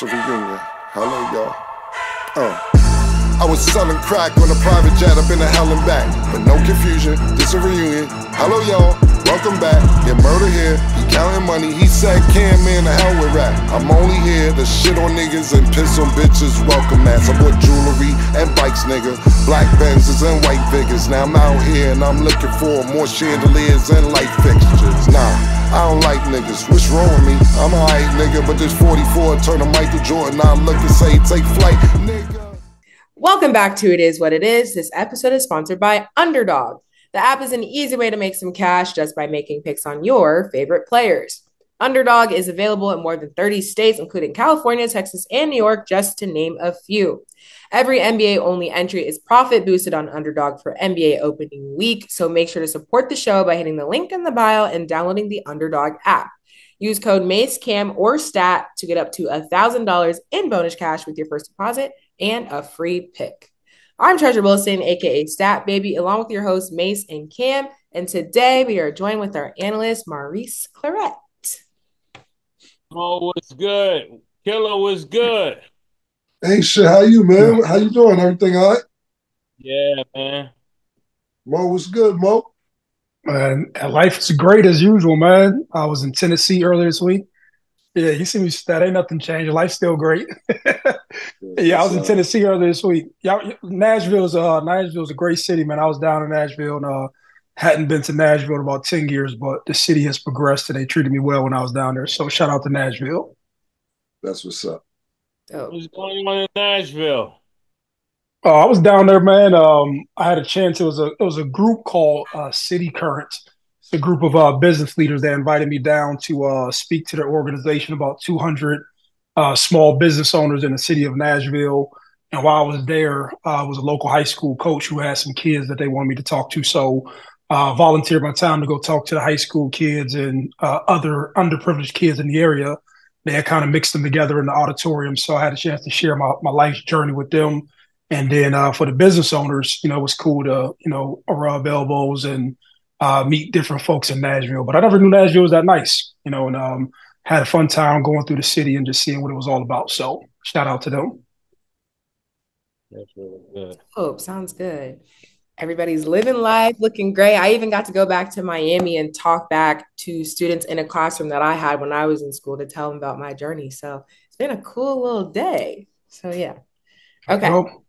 Reunion. Hello, y'all. I was selling crack on a private jet up in the hell and back. But no confusion, this a reunion. Hello, y'all. Welcome back. Get murder here. He counting money. He said, "Can man, the hell with rap." I'm only here to shit on niggas and piss on bitches. Welcome, ass. I bought jewelry and bikes, nigga. Black Benzes and white Vigors. Now I'm out here and I'm looking for more chandeliers and light fixtures. Nah. I don't like niggas, what's wrong with me? I'm alright, nigga, but this 44 turn to Michael Jordan. Now look and say, take flight, nigga. Welcome back to It Is What It Is. This episode is sponsored by Underdog. The app is an easy way to make some cash just by making picks on your favorite players. Underdog is available in more than 30 states, including California, Texas, and New York, just to name a few. Every NBA-only entry is profit boosted on Underdog for NBA opening week, so make sure to support the show by hitting the link in the bio and downloading the Underdog app. Use code MACE, CAM, or STAT to get up to $1,000 in bonus cash with your first deposit and a free pick. I'm Treasure Wilson, aka Stat Baby, along with your hosts Mace and Cam, and today we are joined with our analyst Maurice Clarett. Oh, what's good? Killer was good. Hey, shit, how you, man? How you doing? Everything all right? Yeah, man. Mo, what's good, Mo? Man, life is great as usual, man. I was in Tennessee earlier this week. Yeah, you see me, that ain't nothing changed. Life's still great. Yeah, I was in Tennessee earlier this week. Yeah, Nashville's a great city, man. I was down in Nashville and hadn't been to Nashville in about 10 years, but the city has progressed and they treated me well when I was down there. So shout out to Nashville. That's what's up. What's going on in Nashville? I was down there, man. I had a chance. It was a group called City Currents. It's a group of business leaders that invited me down to speak to their organization, about 200 small business owners in the city of Nashville. And while I was there, I was a local high school coach who had some kids that they wanted me to talk to. So volunteered my time to go talk to the high school kids and other underprivileged kids in the area. They had kind of mixed them together in the auditorium. So I had a chance to share my life's journey with them. And then for the business owners, it was cool to, rub elbows and meet different folks in Nashville. But I never knew Nashville was that nice, and had a fun time going through the city and just seeing what it was all about. So shout out to them. That's really good. Oh, sounds good. Everybody's living life, looking great. I even got to go back to Miami and talk back to students in a classroom that I had when I was in school to tell them about my journey. So it's been a cool little day. So yeah. Okay. Well,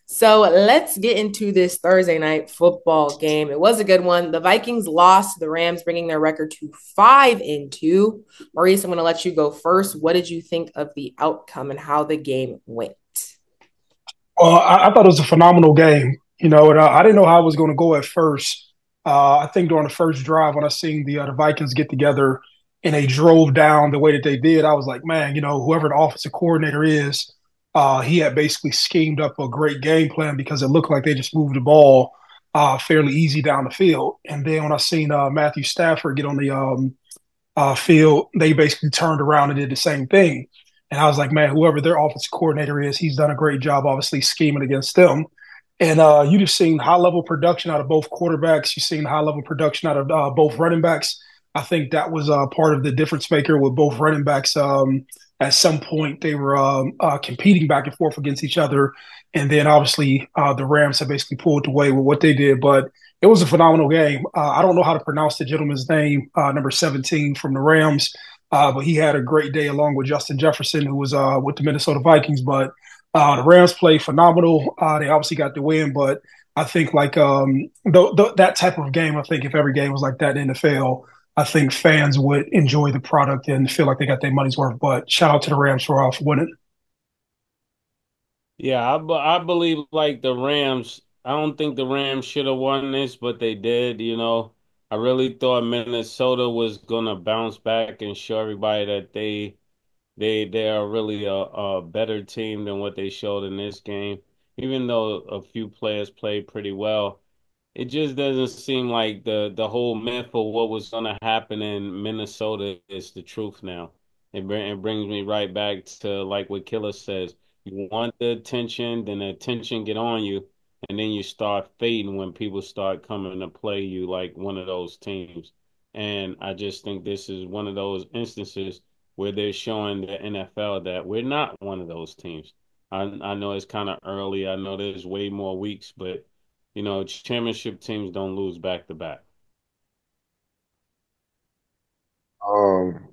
So let's get into this Thursday night football game. It was a good one. The Vikings lost to the Rams, bringing their record to 5-2. Maurice, I'm going to let you go first. What did you think of the outcome and how the game went? I thought it was a phenomenal game, and I didn't know how it was going to go at first. I think during the first drive, when I seen the Vikings get together and they drove down the way that they did, I was like, man, whoever the offensive coordinator is, he had basically schemed up a great game plan because it looked like they just moved the ball fairly easy down the field. And then when I seen Matthew Stafford get on the field, they basically turned around and did the same thing. And I was like, man, whoever their offensive coordinator is, he's done a great job, obviously, scheming against them. And you just seen high level production out of both quarterbacks. You've seen high level production out of both running backs. I think that was part of the difference maker with both running backs. At some point, they were competing back and forth against each other. And then obviously the Rams have basically pulled away with what they did. But it was a phenomenal game. I don't know how to pronounce the gentleman's name, number 17 from the Rams. But he had a great day along with Justin Jefferson, who was with the Minnesota Vikings. But the Rams played phenomenal. They obviously got the win, but I think that type of game, I think if every game was like that in the NFL, I think fans would enjoy the product and feel like they got their money's worth. But shout out to the Rams for winning. Yeah, I believe like the Rams. I don't think the Rams should have won this, but they did. I really thought Minnesota was gonna bounce back and show everybody that they are really a better team than what they showed in this game. Even though a few players played pretty well, it just doesn't seem like the whole myth of what was going to happen in Minnesota is the truth now. It brings me right back to like what Killer says. You want the attention, then the attention get on you, and then you start fading when people start coming to play you like one of those teams. And I just think this is one of those instances where they're showing the NFL that we're not one of those teams. I know it's kind of early. I know there's way more weeks, but championship teams don't lose back to back. Um,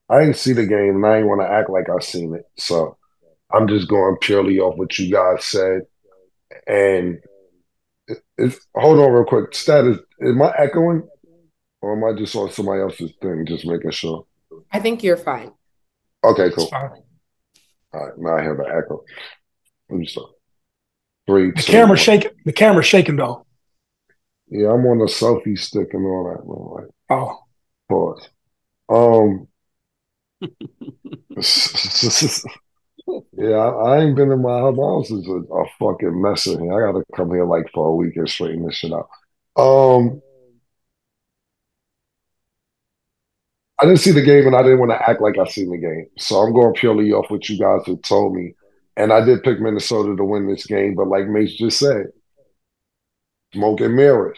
I didn't see the game, and I ain't want to act like I seen it. So I'm just going purely off what you guys said. And hold on real quick. Status, am I echoing, or am I just on somebody else's thing? Just making sure. I think you're fine. Okay, It's cool. fine. All right, now I hear the echo. Let me start. Three, The two, camera's one. shaking. The camera's shaking though. Yeah, I'm on the selfie stick and all that. Man. Like, Oh, pause. Yeah, I ain't been in my house. My house is a fucking mess in here. I gotta come here like for a week and straighten this shit out. Um, I didn't see the game and I didn't want to act like I seen the game. So I'm going purely off what you guys have told me. And I did pick Minnesota to win this game, but like Mase just said, smoke and mirrors.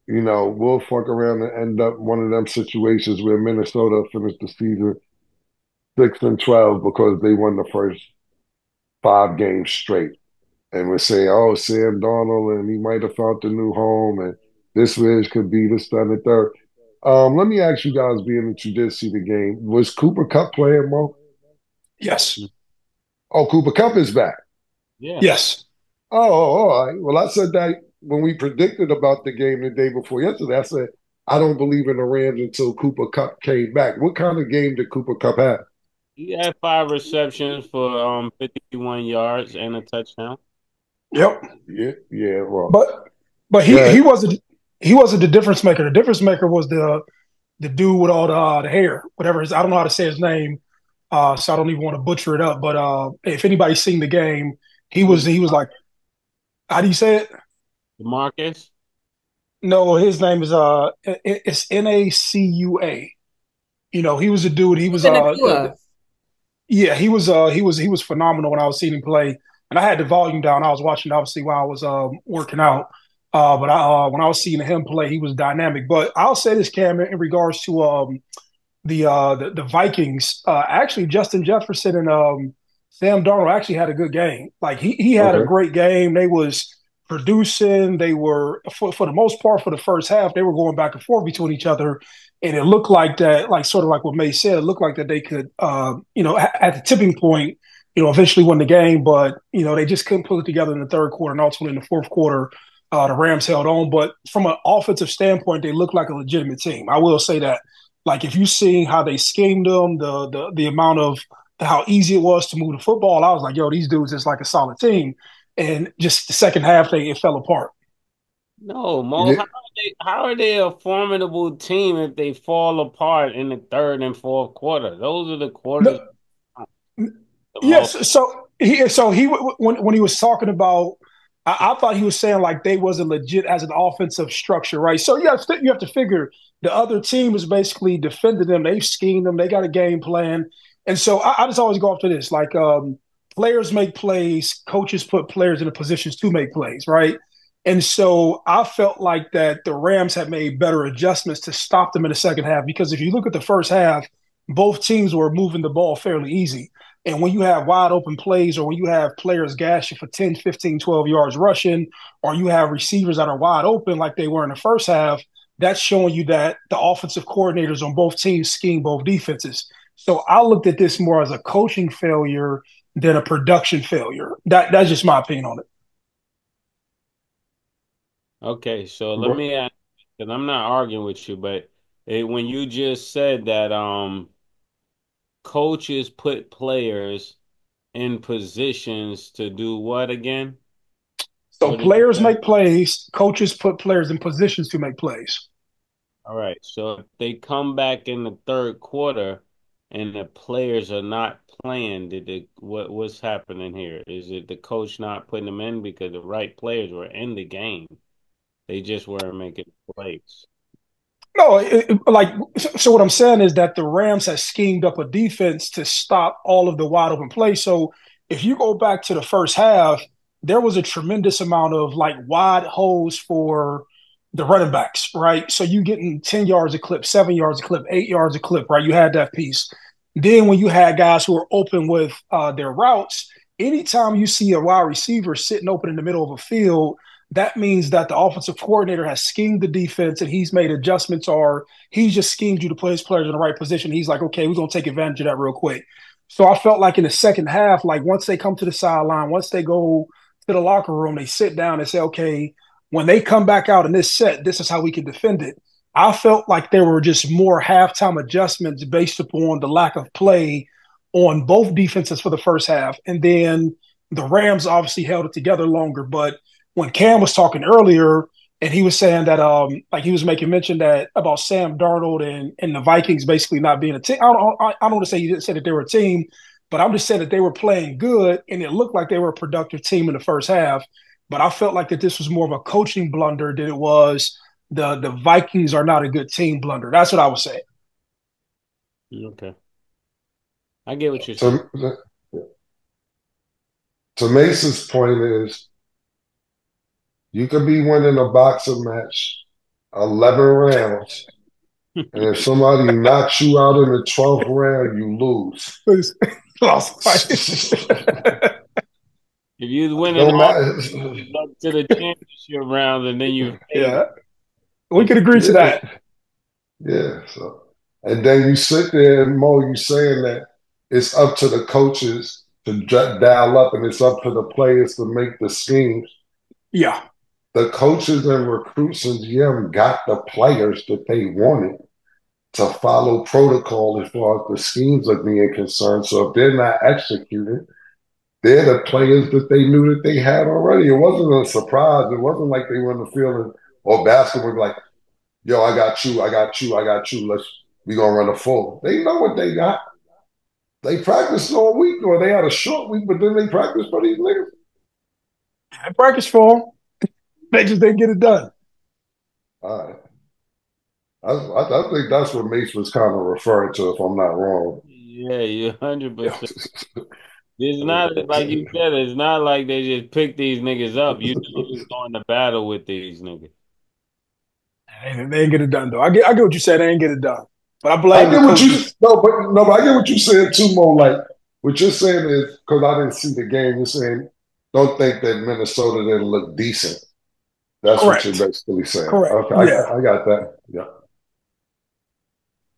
We'll fuck around and end up one of them situations where Minnesota finished the season 6-12 because they won the first 5 games straight. And we're saying, oh, Sam Darnold, and he might have found a new home, and this Wiz could be this, that, and the third. Let me ask you guys, being that you did see the game, was Cooper Kupp playing, Mo? yes. Oh, Cooper Kupp is back. Yeah. Yes. Oh, all right. Well, I said that when we predicted about the game the day before yesterday. I said, I don't believe in the Rams until Cooper Kupp came back. What kind of game did Cooper Kupp have? He had 5 receptions for 51 yards and a touchdown. Yep. Yeah. Well, but he wasn't the difference maker. The difference maker was the dude with all the hair, whatever. I don't know how to say his name, so I don't even want to butcher it up. But if anybody's seen the game, he was like, how do you say it? DeMarcus? No, his name is it's Nacua. He was a dude. He was yeah, he was phenomenal when I was seeing him play, and I had the volume down. I was watching obviously while I was working out. But when I was seeing him play, he was dynamic. But I'll say this, Cam, in regards to the Vikings. Actually, Justin Jefferson and Sam Darnold actually had a good game. Like he had a okay. great game. They was producing. They were for the most part for the first half. They were going back and forth between each other, and it looked like that. Like sort of like what May said, it looked like that they could, at the tipping point, eventually win the game. But they just couldn't pull it together in the third quarter, and ultimately in the fourth quarter. The Rams held on, but from an offensive standpoint, they look like a legitimate team. I will say that. Like if you see how they schemed them, the amount of how easy it was to move the football, I was like, yo, these dudes is like a solid team. And just the second half, it fell apart. No, Mo, Yeah, how are they a formidable team if they fall apart in the third and fourth quarter? Those are the quarters No, the most. yes. So he when he was talking about, I thought he was saying like they wasn't legit as an offensive structure, right? So you have to figure the other team is basically defending them. They've schemed them. They got a game plan, and so I just always go off to this like players make plays, coaches put players in the positions to make plays, right? And so I felt like that the Rams had made better adjustments to stop them in the second half because if you look at the first half, both teams were moving the ball fairly easy. And when you have wide open plays or when you have players gashing for 10, 15, 12 yards rushing, or you have receivers that are wide open like they were in the first half, that's showing you that the offensive coordinators on both teams scheme both defenses. So I looked at this more as a coaching failure than a production failure. That's just my opinion on it. Okay, so let me ask, because I'm not arguing with you, but when you just said that coaches put players in positions to do what again? So What did you players say? make plays, coaches put players in positions to make plays. All right, so if they come back in the third quarter and the players are not playing, what's happening here? Is it the coach not putting them in because the right players were in the game? They just weren't making plays. No, so what I'm saying is that the Rams have schemed up a defense to stop all of the wide open plays. So if you go back to the first half, there was a tremendous amount of like wide holes for the running backs, right? So you getting 10 yards a clip, 7 yards a clip, 8 yards a clip, right? You had that piece. Then when you had guys who were open with their routes, anytime you see a wide receiver sitting open in the middle of a field, that means that the offensive coordinator has schemed the defense and he's made adjustments, or he's just schemed you to play his players in the right position. He's like, okay, we're going to take advantage of that real quick. So I felt like in the second half, like once they come to the sideline, once they go to the locker room, they sit down and say, okay, when they come back out in this set, this is how we can defend it. I felt like there were just more halftime adjustments based upon the lack of play on both defenses for the first half. And then the Rams obviously held it together longer. But when Cam was talking earlier, and he was saying that, like he was making mention that about Sam Darnold and the Vikings basically not being a team. I don't want to say he didn't say that they were a team, but I'm just saying that they were playing good, and it looked like they were a productive team in the first half. But I felt like that this was more of a coaching blunder than it was the Vikings are not a good team blunder. That's what I was saying. Okay. I get what you're saying. To Mace's point is, you could be winning a boxing match 11 rounds, and if somebody knocks you out in the 12th round, you lose. Lost. If you win it all up to the championship round, and then you we could agree to that. Yeah. So, and then you sit there and Mo, you saying that it's up to the coaches to dial up, and it's up to the players to make the schemes. Yeah. The coaches and recruits and GM got the players that they wanted to follow protocol as far as the schemes are being concerned. So if they're not executing, they're the players that they knew that they had already. It wasn't a surprise. It wasn't like they were in the field or basketball like, yo, I got you. We gonna run a full. They know what they got. They practiced all week, or they had a short week, but then they practiced for these niggas. I practiced for them. They just didn't get it done. All right. I think that's what Mase was kind of referring to, if I'm not wrong. Yeah, you're 100%. It's not like you said. It's not like they just pick these niggas up. You just going to battle with these niggas. They ain't get it done though. I get what you said. They ain't get it done. But I blame the coaches. But I get what you said too, Mo. Like what you're saying is, because I didn't see the game, you're saying don't think that Minnesota didn't look decent. That's Correct. What you're basically saying. Correct. Okay, I got that. Yeah.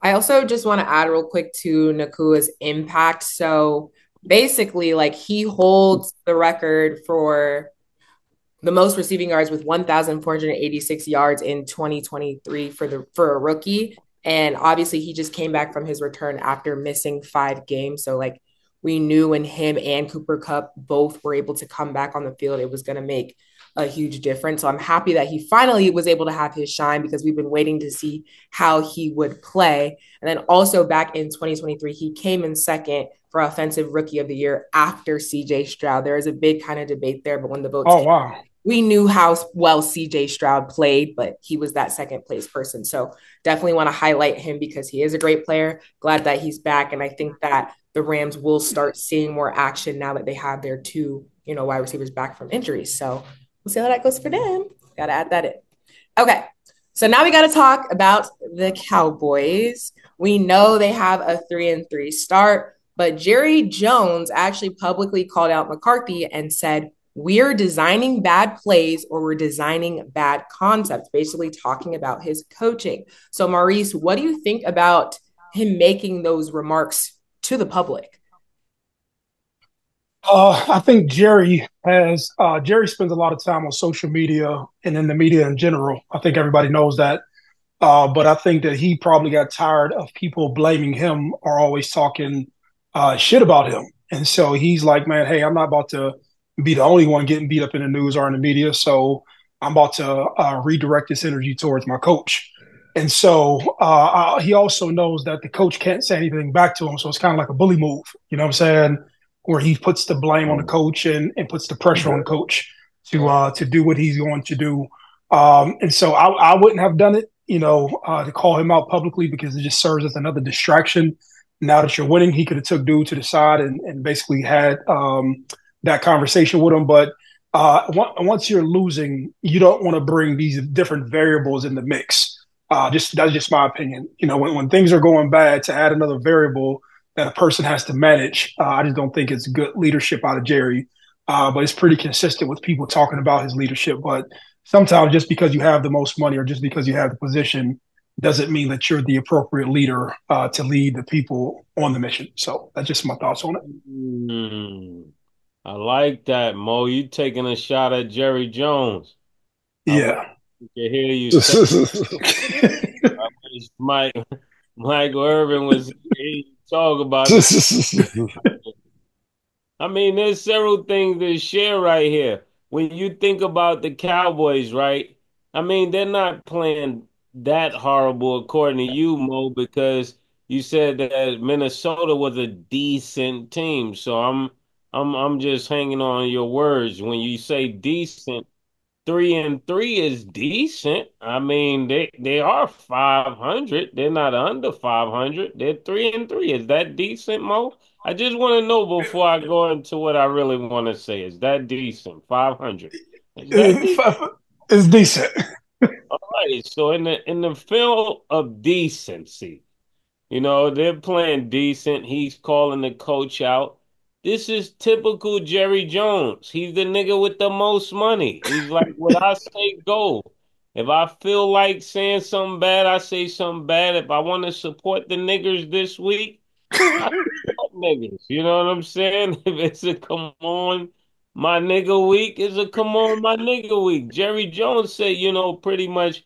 I also just want to add real quick to Nakua's impact. So basically, like he holds the record for the most receiving yards with 1,486 yards in 2023 for a rookie. And obviously he just came back from his return after missing 5 games. So like we knew when him and Cooper Kupp both were able to come back on the field, it was going to make a huge difference. So I'm happy that he finally was able to have his shine, because we've been waiting to see how he would play. And then also back in 2023, he came in second for Offensive Rookie of the Year after CJ Stroud. There is a big kind of debate there, but when the votes wow. We knew how well CJ Stroud played, but he was that second place person. So definitely want to highlight him because he is a great player. Glad that he's back. And I think that the Rams will start seeing more action now that they have their 2, wide receivers back from injuries. So we'll see how that goes for them. Got to add that in. Okay. So now we got to talk about the Cowboys. We know they have a 3-3 start, but Jerry Jones actually publicly called out McCarthy and said, we're designing bad plays or we're designing bad concepts, basically talking about his coaching. So Maurice, what do you think about him making those remarks to the public? I think Jerry spends a lot of time on social media and in the media in general. I think everybody knows that. But I think that he probably got tired of people blaming him or always talking shit about him. And so he's like, man, hey, I'm not about to be the only one getting beat up in the news or in the media. So I'm about to redirect this energy towards my coach. And so he also knows that the coach can't say anything back to him. So it's kind of like a bully move, you know what I'm saying? Where he puts the blame on the coach and puts the pressure on the coach to do what he's going to do. And so I wouldn't have done it, to call him out publicly, because it just serves as another distraction. Now that you're winning, he could have took dude to the side and basically had that conversation with him. But Once you're losing, you don't want to bring these different variables in the mix. That's just my opinion. When things are going bad, to add another variable that a person has to manage, I just don't think it's good leadership out of Jerry. But it's pretty consistent with people talking about his leadership. But sometimes just because you have the most money or just because you have the position doesn't mean that you're the appropriate leader to lead the people on the mission. So that's just my thoughts on it. I like that, Mo. You taking a shot at Jerry Jones. I wish Yeah. we could hear you say. I wish Michael Irvin was here to talk about it. I mean, there's several things to share right here. When you think about the Cowboys, right? I mean, they're not playing that horrible according to you, Mo, because you said that Minnesota was a decent team. So I'm just hanging on your words. When you say decent, 3-3 is decent. I mean, they are 500. They're not under 500. They're 3-3. Is that decent, Mo? I just want to know before I go into what I really want to say. Is that decent? 500. Is that decent? It's decent. All right. So in the field of decency, they're playing decent. He's calling the coach out. This is typical Jerry Jones. He's the nigga with the most money. He's like, what I say, go. If I feel like saying something bad, I say something bad. If I want to support the niggers this week, I support niggas. You know what I'm saying? If it's a come on my nigga week, it's a come on my nigga week. Jerry Jones said, pretty much,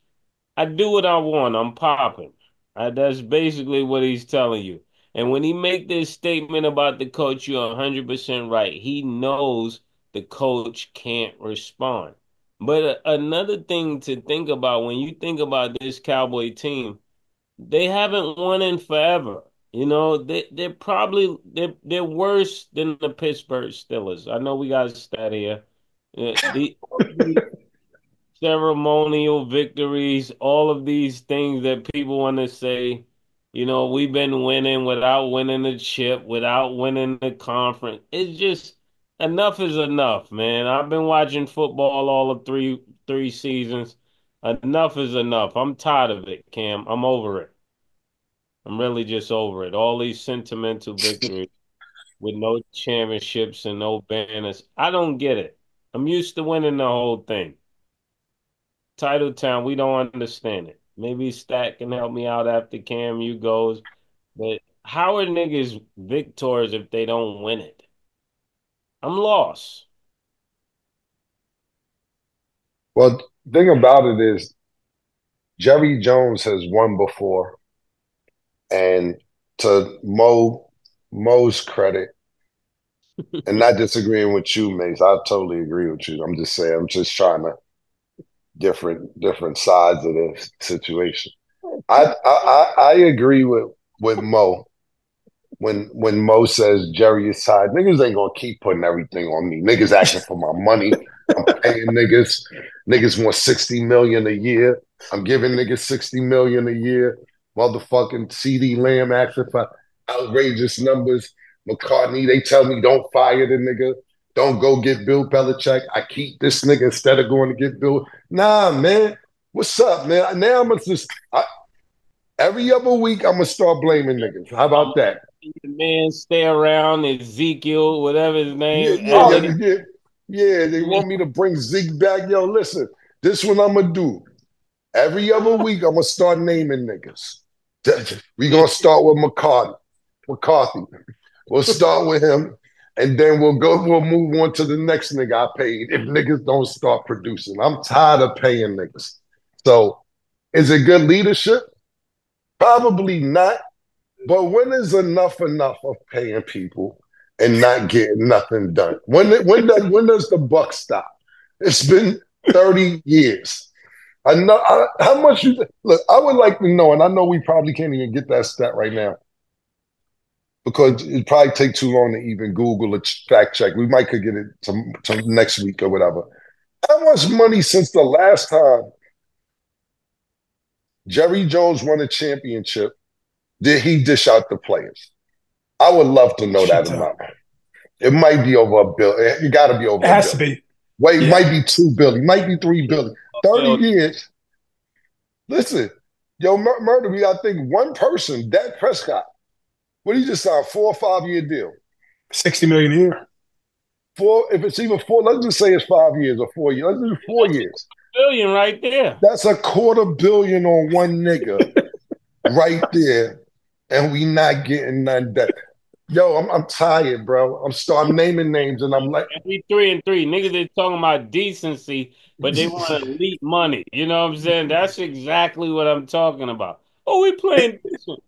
I do what I want. I'm popping. That's basically what he's telling you. And when he make this statement about the coach, you're 100% right. He knows the coach can't respond. But another thing to think about when you think about this Cowboy team, they haven't won in forever. They're probably they're worse than the Pittsburgh Steelers. I know we got a stat here. All of these ceremonial victories, all of these things that people want to say. We've been winning without winning the chip, without winning the conference. It's just enough is enough, man. I've been watching football all of three seasons. Enough is enough. I'm tired of it, Cam. I'm over it. I'm really just over it. All these sentimental victories with no championships and no banners. I don't get it. I'm used to winning the whole thing. Titletown, we don't understand it. Maybe Stat can help me out after Cam you goes. But how are niggas victors if they don't win it? I'm lost. Well, the thing about it is Jerry Jones has won before, and to Mo's credit, and not disagreeing with you, Mace, I totally agree with you. I'm just saying, I'm just trying to different sides of the situation. I agree with Mo when Mo says Jerry is tired. Niggas ain't gonna keep putting everything on me. Niggas asking for my money. I'm paying niggas. Niggas want 60 million a year. I'm giving niggas 60 million a year. Motherfucking CD Lamb asking for outrageous numbers. McCartney, they tell me don't fire the nigga. Don't go get Bill Belichick. I keep this nigga instead of going to get Bill. Nah, man. What's up, man? Now I'm every other week I'm gonna start blaming niggas. How about that? The man stay around Ezekiel, whatever his name. Yeah, they want me to bring Zeke back. Yo, listen, this what I'm gonna do. Every other week, I'm gonna start naming niggas. We gonna start with McCarthy. We'll start with him, and then we'll move on to the next nigga I paid if niggas don't start producing. I'm tired of paying niggas. So, is it good leadership? Probably not. But when is enough of paying people and not getting nothing done? When does the buck stop? It's been 30 years. I know how much you look. I would like to know, and I know we probably can't even get that stat right now because it'd probably take too long to even Google a fact check. We might could get it to next week or whatever. How much money since the last time Jerry Jones won a championship did he dish out the players? I would love to know that amount. It might be over $1 billion. It got to be over. It has to be. Wait, Yeah. might be 2 billion, might be 3 billion. 30 years. Listen, yo, murder me. I think one person, Dak Prescott. What did he just sign? 4 or 5 year deal. 60 million a year. Four, if it's even four, let's just say it's 5 years or 4 years. Let's do 4 years. Billion right there. That's a $250 million on one nigga right there, and we not getting none done. Yo, I'm tired, bro. I'm naming names, and I'm like, And we 3-3. Niggas is talking about decency, but they want elite money. You know what I'm saying? That's exactly what I'm talking about. Oh, we playing decent.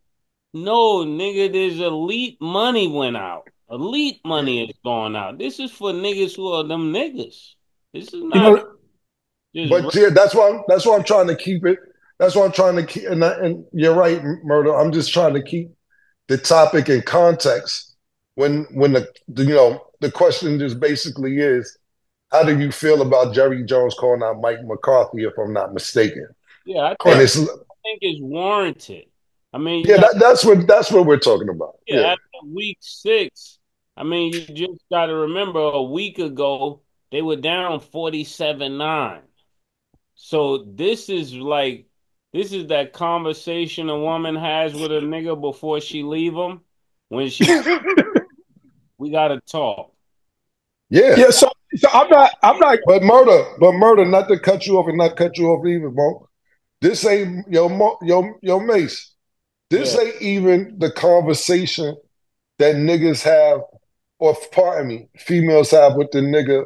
No, nigga, there's elite money went out. Elite money is going out. This is for niggas who are them niggas. This is You not know, just but yeah, that's why I'm trying to keep it. That's why I'm trying to keep. And you're right, murder. I'm just trying to keep the topic in context. When the question just basically is, how do you feel about Jerry Jones calling out Mike McCarthy? If I'm not mistaken, yeah, and correct. it's I think it's warranted. I mean, you yeah, got that's what we're talking about. yeah, Yeah. after week 6. I mean, you just got to remember a week ago they were down 47-9. So this is that conversation a woman has with a nigga before she leave him. When she we gotta talk. Yeah. Yeah, so I'm not But murder, not to cut you off and not cut you off either, Mo. This ain't yo Mace. This Yeah, ain't even the conversation that niggas have, or pardon me, females have with the nigga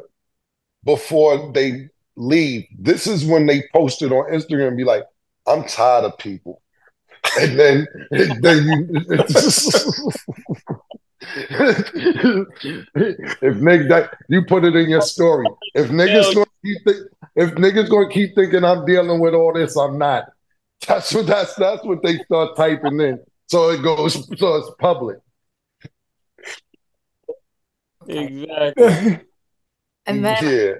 before they leave. This is when they post it on Instagram and be like, I'm tired of people. And then, if nigga that you put it in your story. hell, If niggas gonna keep thinking I'm dealing with all this, I'm not. That's what they start typing in. So it goes, so it's public. Okay. exactly. And then Yeah.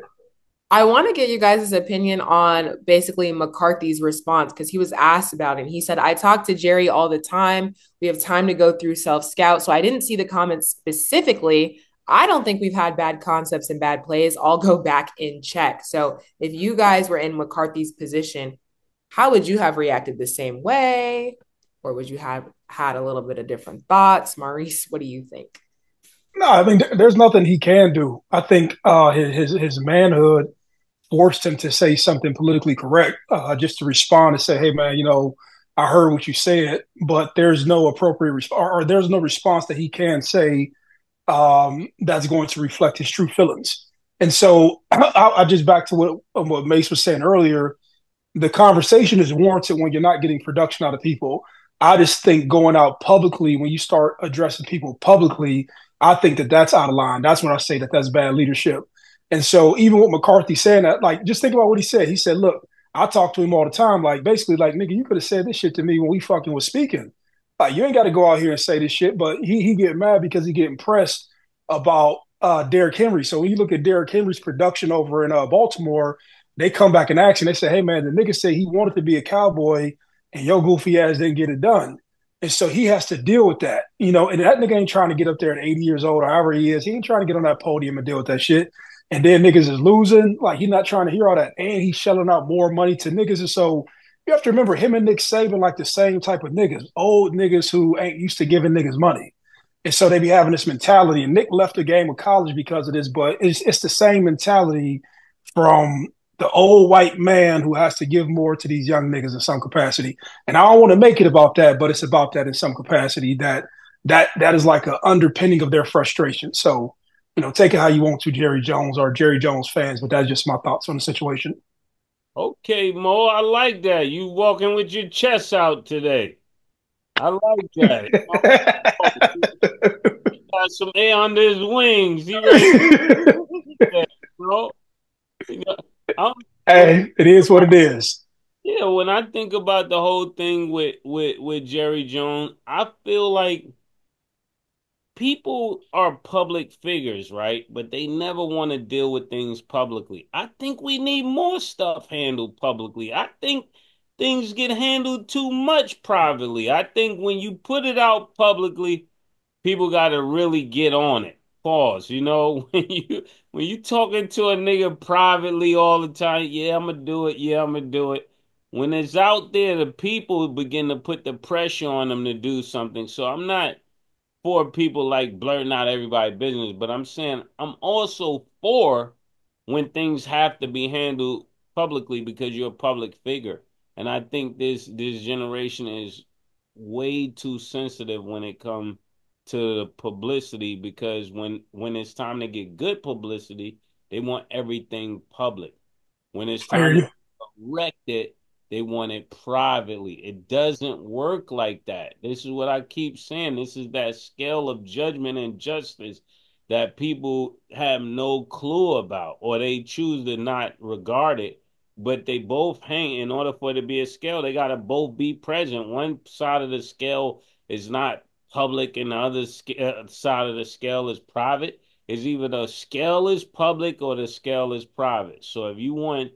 I want to get you guys' opinion on basically McCarthy's response because he was asked about it. He said, I talk to Jerry all the time. We have time to go through self scout. So I didn't see the comments specifically. I don't think we've had bad concepts and bad plays. I'll go back in check. So if you guys were in McCarthy's position, how would you have reacted the same way? Or would you have had a little bit of different thoughts? Maurice, what do you think? no, I mean, there's nothing he can do. I think his manhood forced him to say something politically correct, just to respond and say, "Hey, man, I heard what you said," but there's no appropriate response, or there's no response that he can say that's going to reflect his true feelings. And so, I just back to what Mace was saying earlier. The conversation is warranted when you're not getting production out of people. I just think going out publicly, when you start addressing people publicly, I think that that's out of line. That's when I say that that's bad leadership. And so even with McCarthy saying that, like, just think about what he said. He said, look, I talk to him all the time. Like, basically, like, nigga, you could have said this shit to me when we fucking was speaking. Like, you ain't got to go out here and say this shit. But he get mad because he get impressed about Derrick Henry. So when you look at Derrick Henry's production over in Baltimore, they come back in action. They say, hey, man, the nigga said he wanted to be a cowboy and your goofy ass didn't get it done. And so he has to deal with that, and that nigga ain't trying to get up there at 80 years old or however he is. He ain't trying to get on that podium and deal with that shit. And then niggas is losing. Like, he's not trying to hear all that. And he's shelling out more money to niggas. And so you have to remember him and Nick Saban like the same type of niggas, old niggas who ain't used to giving niggas money. And so they be having this mentality. And Nick left the game of college because of this, but it's the same mentality from the old white man who has to give more to these young niggas in some capacity. And I don't want to make it about that, but it's about that in some capacity that is like an underpinning of their frustration. So, take it how you want to, Jerry Jones or Jerry Jones fans, but that's just my thoughts on the situation. Okay, Mo, I like that. You walking with your chest out today. I like that. Got some air under his wings. He ready to that, bro. You know, I'm, when, Hey, it is what it is. yeah, when I think about the whole thing with Jerry Jones, I feel like people are public figures, right? But they never want to deal with things publicly. I think we need more stuff handled publicly. I think things get handled too much privately. I think when you put it out publicly, people got to really get on it. pause. You know, when you talking to a nigga privately all the time, yeah, I'm gonna do it. Yeah, I'm gonna do it. When it's out there, the people begin to put the pressure on them to do something. So I'm not for people like blurting out everybody's business, but I'm saying I'm also for when things have to be handled publicly because you're a public figure. And I think this generation is way too sensitive when it comes to the publicity because when it's time to get good publicity, they want everything public. When it's I hear time to you. correct it, they want it privately. It doesn't work like that. This is what I keep saying. This is that scale of judgment and justice that people have no clue about, or they choose to not regard it. But they both hang. In order for it to be a scale, they got to both be present. One side of the scale is not public, and the other side of the scale is private. Is either the scale is public or the scale is private. So if you want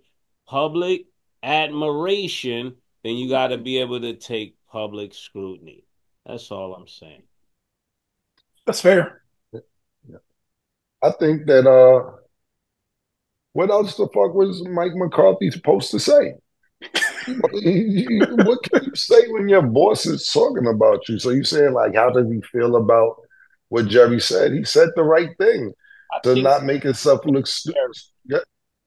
public admiration, then you got to be able to take public scrutiny. That's all I'm saying. That's fair. I think that what else the fuck was Mike McCarthy supposed to say? What can you say when your boss is talking about you? So you saying like, how does he feel about what Jerry said? He said the right thing I to think not make himself look stupid. Yeah.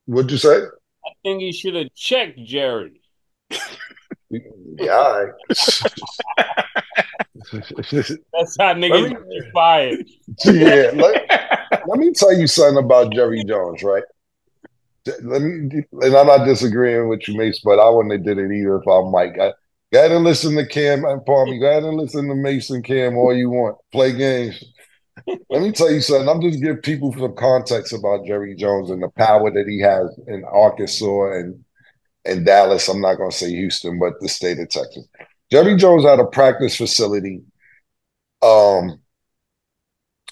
What'd you say? I think he should have checked Jerry. Yeah, all right. That's how niggas Let me, get fired. yeah, let me tell you something about Jerry Jones, right? Let me, and I'm not disagreeing with you, Mace, but I wouldn't have did it either if I'm Mike. Go ahead and listen to Cam and Palmy. Go ahead and listen to Mason Cam all you want. Play games. Let me tell you something. I'm just give people some context about Jerry Jones and the power that he has in Arkansas and Dallas. I'm not going to say Houston, but the state of Texas. Jerry Jones had a practice facility,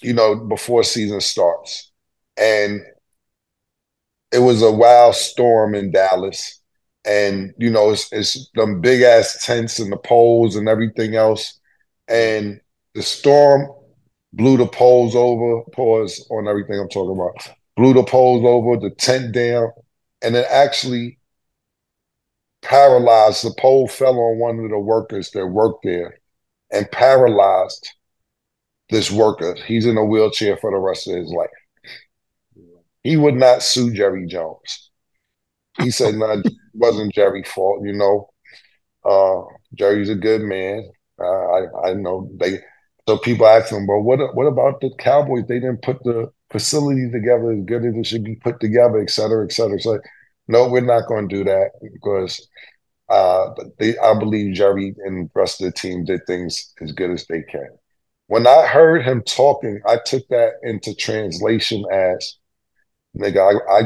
before season starts. And it was a wild storm in Dallas. And, it's them big ass tents and the poles and everything else. And the storm blew the poles over, pause on everything I'm talking about, blew the poles over, the tent down, and it actually paralyzed. The pole fell on one of the workers that worked there and paralyzed this worker. He's in a wheelchair for the rest of his life. He would not sue Jerry Jones. He said, no, it wasn't Jerry's fault, Jerry's a good man. I know they. So people ask him, but what about the Cowboys? They didn't put the facility together as good as it should be put together, et cetera, et cetera. So, no, we're not going to do that because I believe Jerry and the rest of the team did things as good as they can. When I heard him talking, I took that into translation as, nigga, I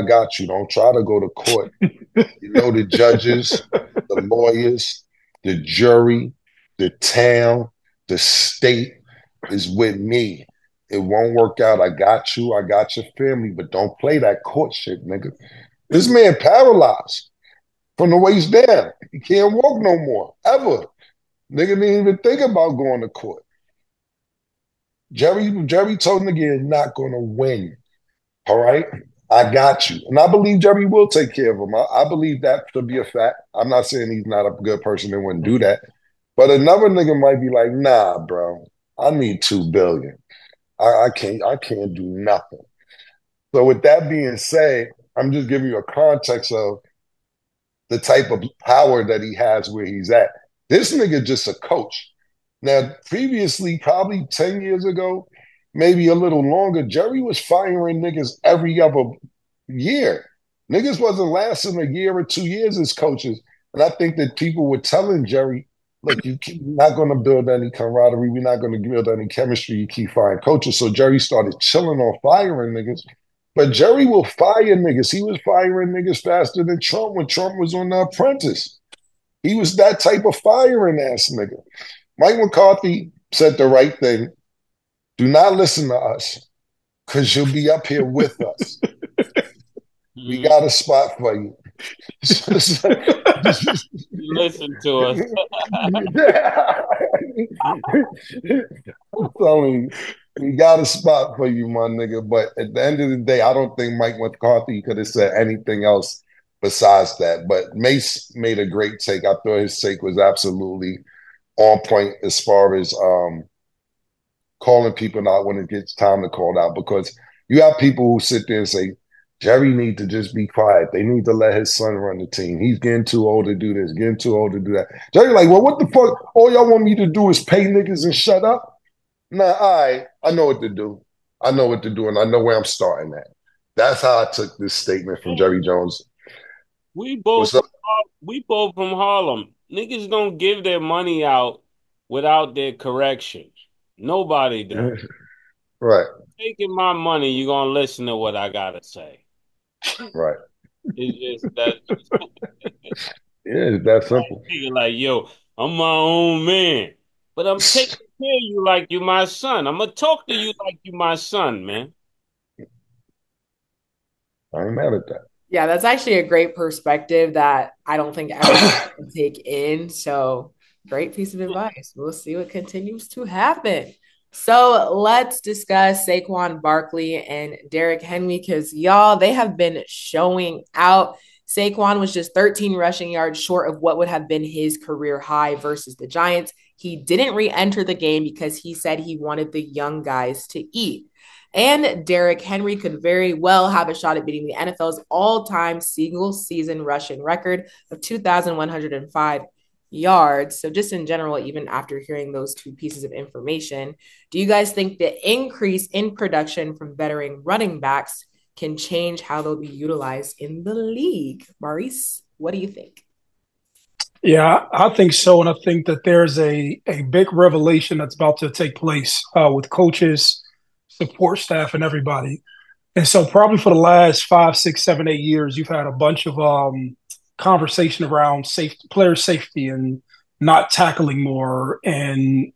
got you. Don't try to go to court. The judges, the lawyers, the jury, the town, the state is with me. It won't work out. I got you. I got your family, but don't play that court shit, nigga. This man paralyzed from the waist down. He can't walk no more, ever. Nigga didn't even think about going to court. Jerry told nigga, you're not going to win. All right? I got you. And I believe Jerry will take care of him. I believe that to be a fact. I'm not saying he's not a good person and wouldn't do that. But another nigga might be like, nah, bro, I need $2 billion. I can't do nothing. So with that being said, I'm just giving you a context of the type of power that he has where he's at. This nigga just a coach. Now, previously, probably 10 years ago, maybe a little longer, Jerry was firing niggas every other year. Niggas wasn't lasting a year or 2 years as coaches. And I think that people were telling Jerry, look, you're not going to build any camaraderie. We're not going to build any chemistry. You keep firing coaches. So Jerry started chilling on firing niggas. But Jerry will fire niggas. He was firing niggas faster than Trump when Trump was on The Apprentice. He was that type of firing ass nigga. Mike McCarthy said the right thing. Do not listen to us because you'll be up here with us. We got a spot for you. Listen to us. I'm telling you. He got a spot for you, my nigga. But at the end of the day, I don't think Mike McCarthy could have said anything else besides that. But Mase made a great take. I thought his take was absolutely on point as far as calling people out when it gets time to call out. Because you have people who sit there and say, Jerry need to just be quiet. They need to let his son run the team. He's getting too old to do this, getting too old to do that. Jerry like, well, what the fuck? All y'all want me to do is pay niggas and shut up? Nah, I know what to do. I know what to do, and I know where I'm starting at. That's how I took this statement from Jerry Jones. We both What's up? we both from Harlem. Niggas don't give their money out without their corrections. Nobody does. Right, Taking my money, you're gonna listen to what I gotta say. right. It's just that Yeah, it's that simple. you're like, yo, I'm my own man. But I'm taking care of you like you my son. I'm gonna talk to you like you my son, man. I ain't mad at that. Yeah, that's actually a great perspective that I don't think everyone can take in. So, great piece of advice. We'll see what continues to happen. So, let's discuss Saquon Barkley and Derrick Henry because y'all, they have been showing out. Saquon was just 13 rushing yards short of what would have been his career high versus the Giants. He didn't re enter the game because he said he wanted the young guys to eat. And Derrick Henry could very well have a shot at beating the NFL's all-time single season rushing record of 2,105 yards. So just in general, even after hearing those two pieces of information, do you guys think the increase in production from veteran running backs can change how they'll be utilized in the league? Maurice, what do you think? Yeah, I think so. And I think that there's a big revelation that's about to take place with coaches, support staff, and everybody. And so, probably for the last 5, 6, 7, 8 years, you've had a bunch of conversation around player safety and not tackling more and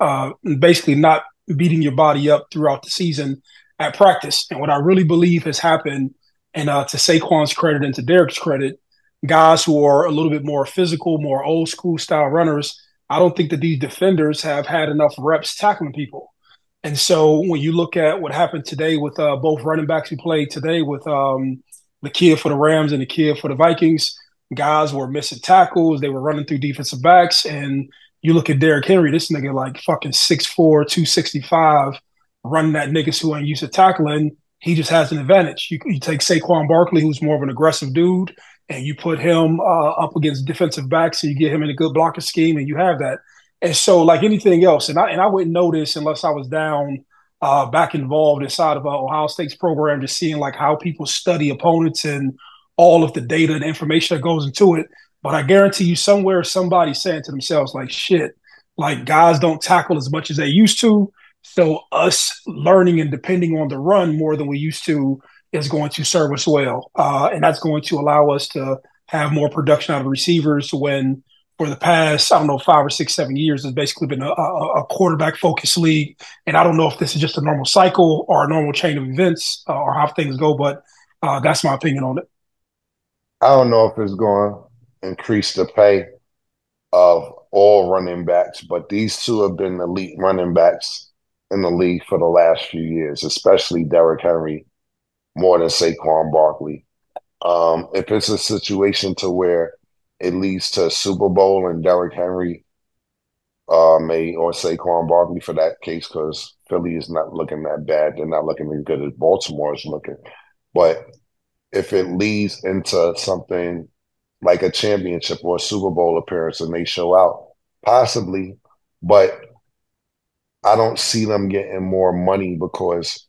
basically not beating your body up throughout the season at practice. And what I really believe has happened, and to Saquon's credit and to Derrick's credit, guys who are a little bit more physical, more old school style runners, I don't think that these defenders have had enough reps tackling people. And so when you look at what happened today with both running backs who played today with the kid for the Rams and the kid for the Vikings, guys were missing tackles. They were running through defensive backs. And you look at Derrick Henry, this nigga like fucking 6'4", 265, running at niggas who ain't used to tackling. He just has an advantage. You take Saquon Barkley, who's more of an aggressive dude, and you put him up against defensive backs, and you get him in a good blocking scheme, and you have that. And so, like anything else, and I wouldn't know this unless I was down back involved inside of Ohio State's program, just seeing like how people study opponents and all of the data and information that goes into it. But I guarantee you, somewhere somebody's saying to themselves, like, shit, like guys don't tackle as much as they used to. So us learning and depending on the run more than we used to is going to serve us well. And that's going to allow us to have more production out of receivers when for the past, I don't know, 5 or 6, 7 years, it's basically been a quarterback-focused league. And I don't know if this is just a normal cycle or a normal chain of events or how things go, but that's my opinion on it. I don't know if it's going to increase the pay of all running backs, but these two have been elite running backs in the league for the last few years, especially Derrick Henry more than Saquon Barkley. If it's a situation to where it leads to a Super Bowl and Derrick Henry may or Saquon Barkley for that case, because Philly is not looking that bad. They're not looking as good as Baltimore is looking. But if it leads into something like a championship or a Super Bowl appearance and they show out, possibly, but I don't see them getting more money because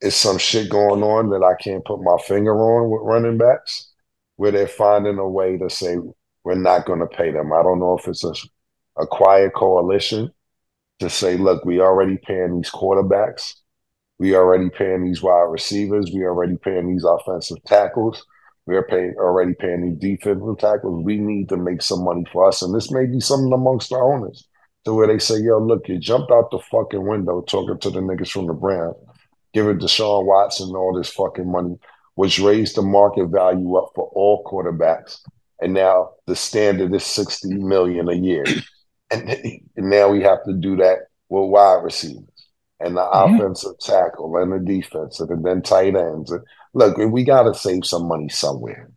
it's some shit going on that I can't put my finger on with running backs, where they're finding a way to say, we're not going to pay them. I don't know if it's a quiet coalition to say, look, we already paying these quarterbacks. We already paying these wide receivers. We already paying these offensive tackles. We're already paying these defensive tackles. We need to make some money for us. And this may be something amongst the owners to where they say, yo, look, you jumped out the fucking window talking to the niggas from the Browns, giving Deshaun Watson all this fucking money, which raised the market value up for all quarterbacks. And now the standard is $60 million a year. And now we have to do that with wide receivers. and the Mhm. offensive tackle and the defensive and then tight ends. And look, we got to save some money somewhere.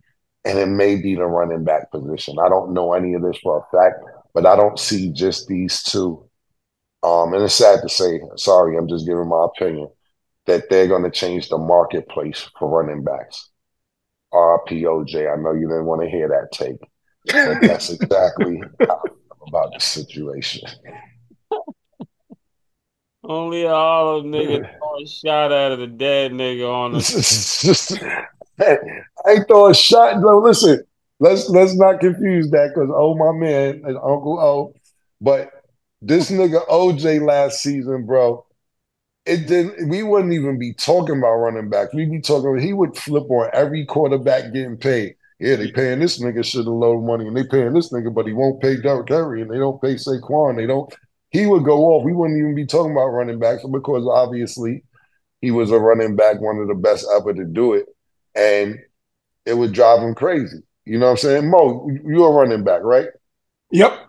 And it may be the running back position. I don't know any of this for a fact, but I don't see just these two. And it's sad to say, sorry, I'm just giving my opinion, that they're going to change the marketplace for running backs. RPOJ, I know you didn't want to hear that take, but that's exactly how I feel about the situation. Only all them niggas throwing shot at the dead nigga on the. It's just, I ain't throw a shot. No, listen, let's not confuse that because my man and Uncle O, but this nigga OJ last season, bro, it didn't. We wouldn't even be talking about running backs. We'd be talking. He would flip on every quarterback getting paid. Yeah, they paying this nigga shit a load of money, and they paying this nigga, but he won't pay Derrick Henry, and they don't pay Saquon. They don't. He would go off. We wouldn't even be talking about running backs because obviously he was a running back, one of the best ever to do it, and it would drive him crazy. You know what I'm saying? Mo, you're a running back, right? Yep.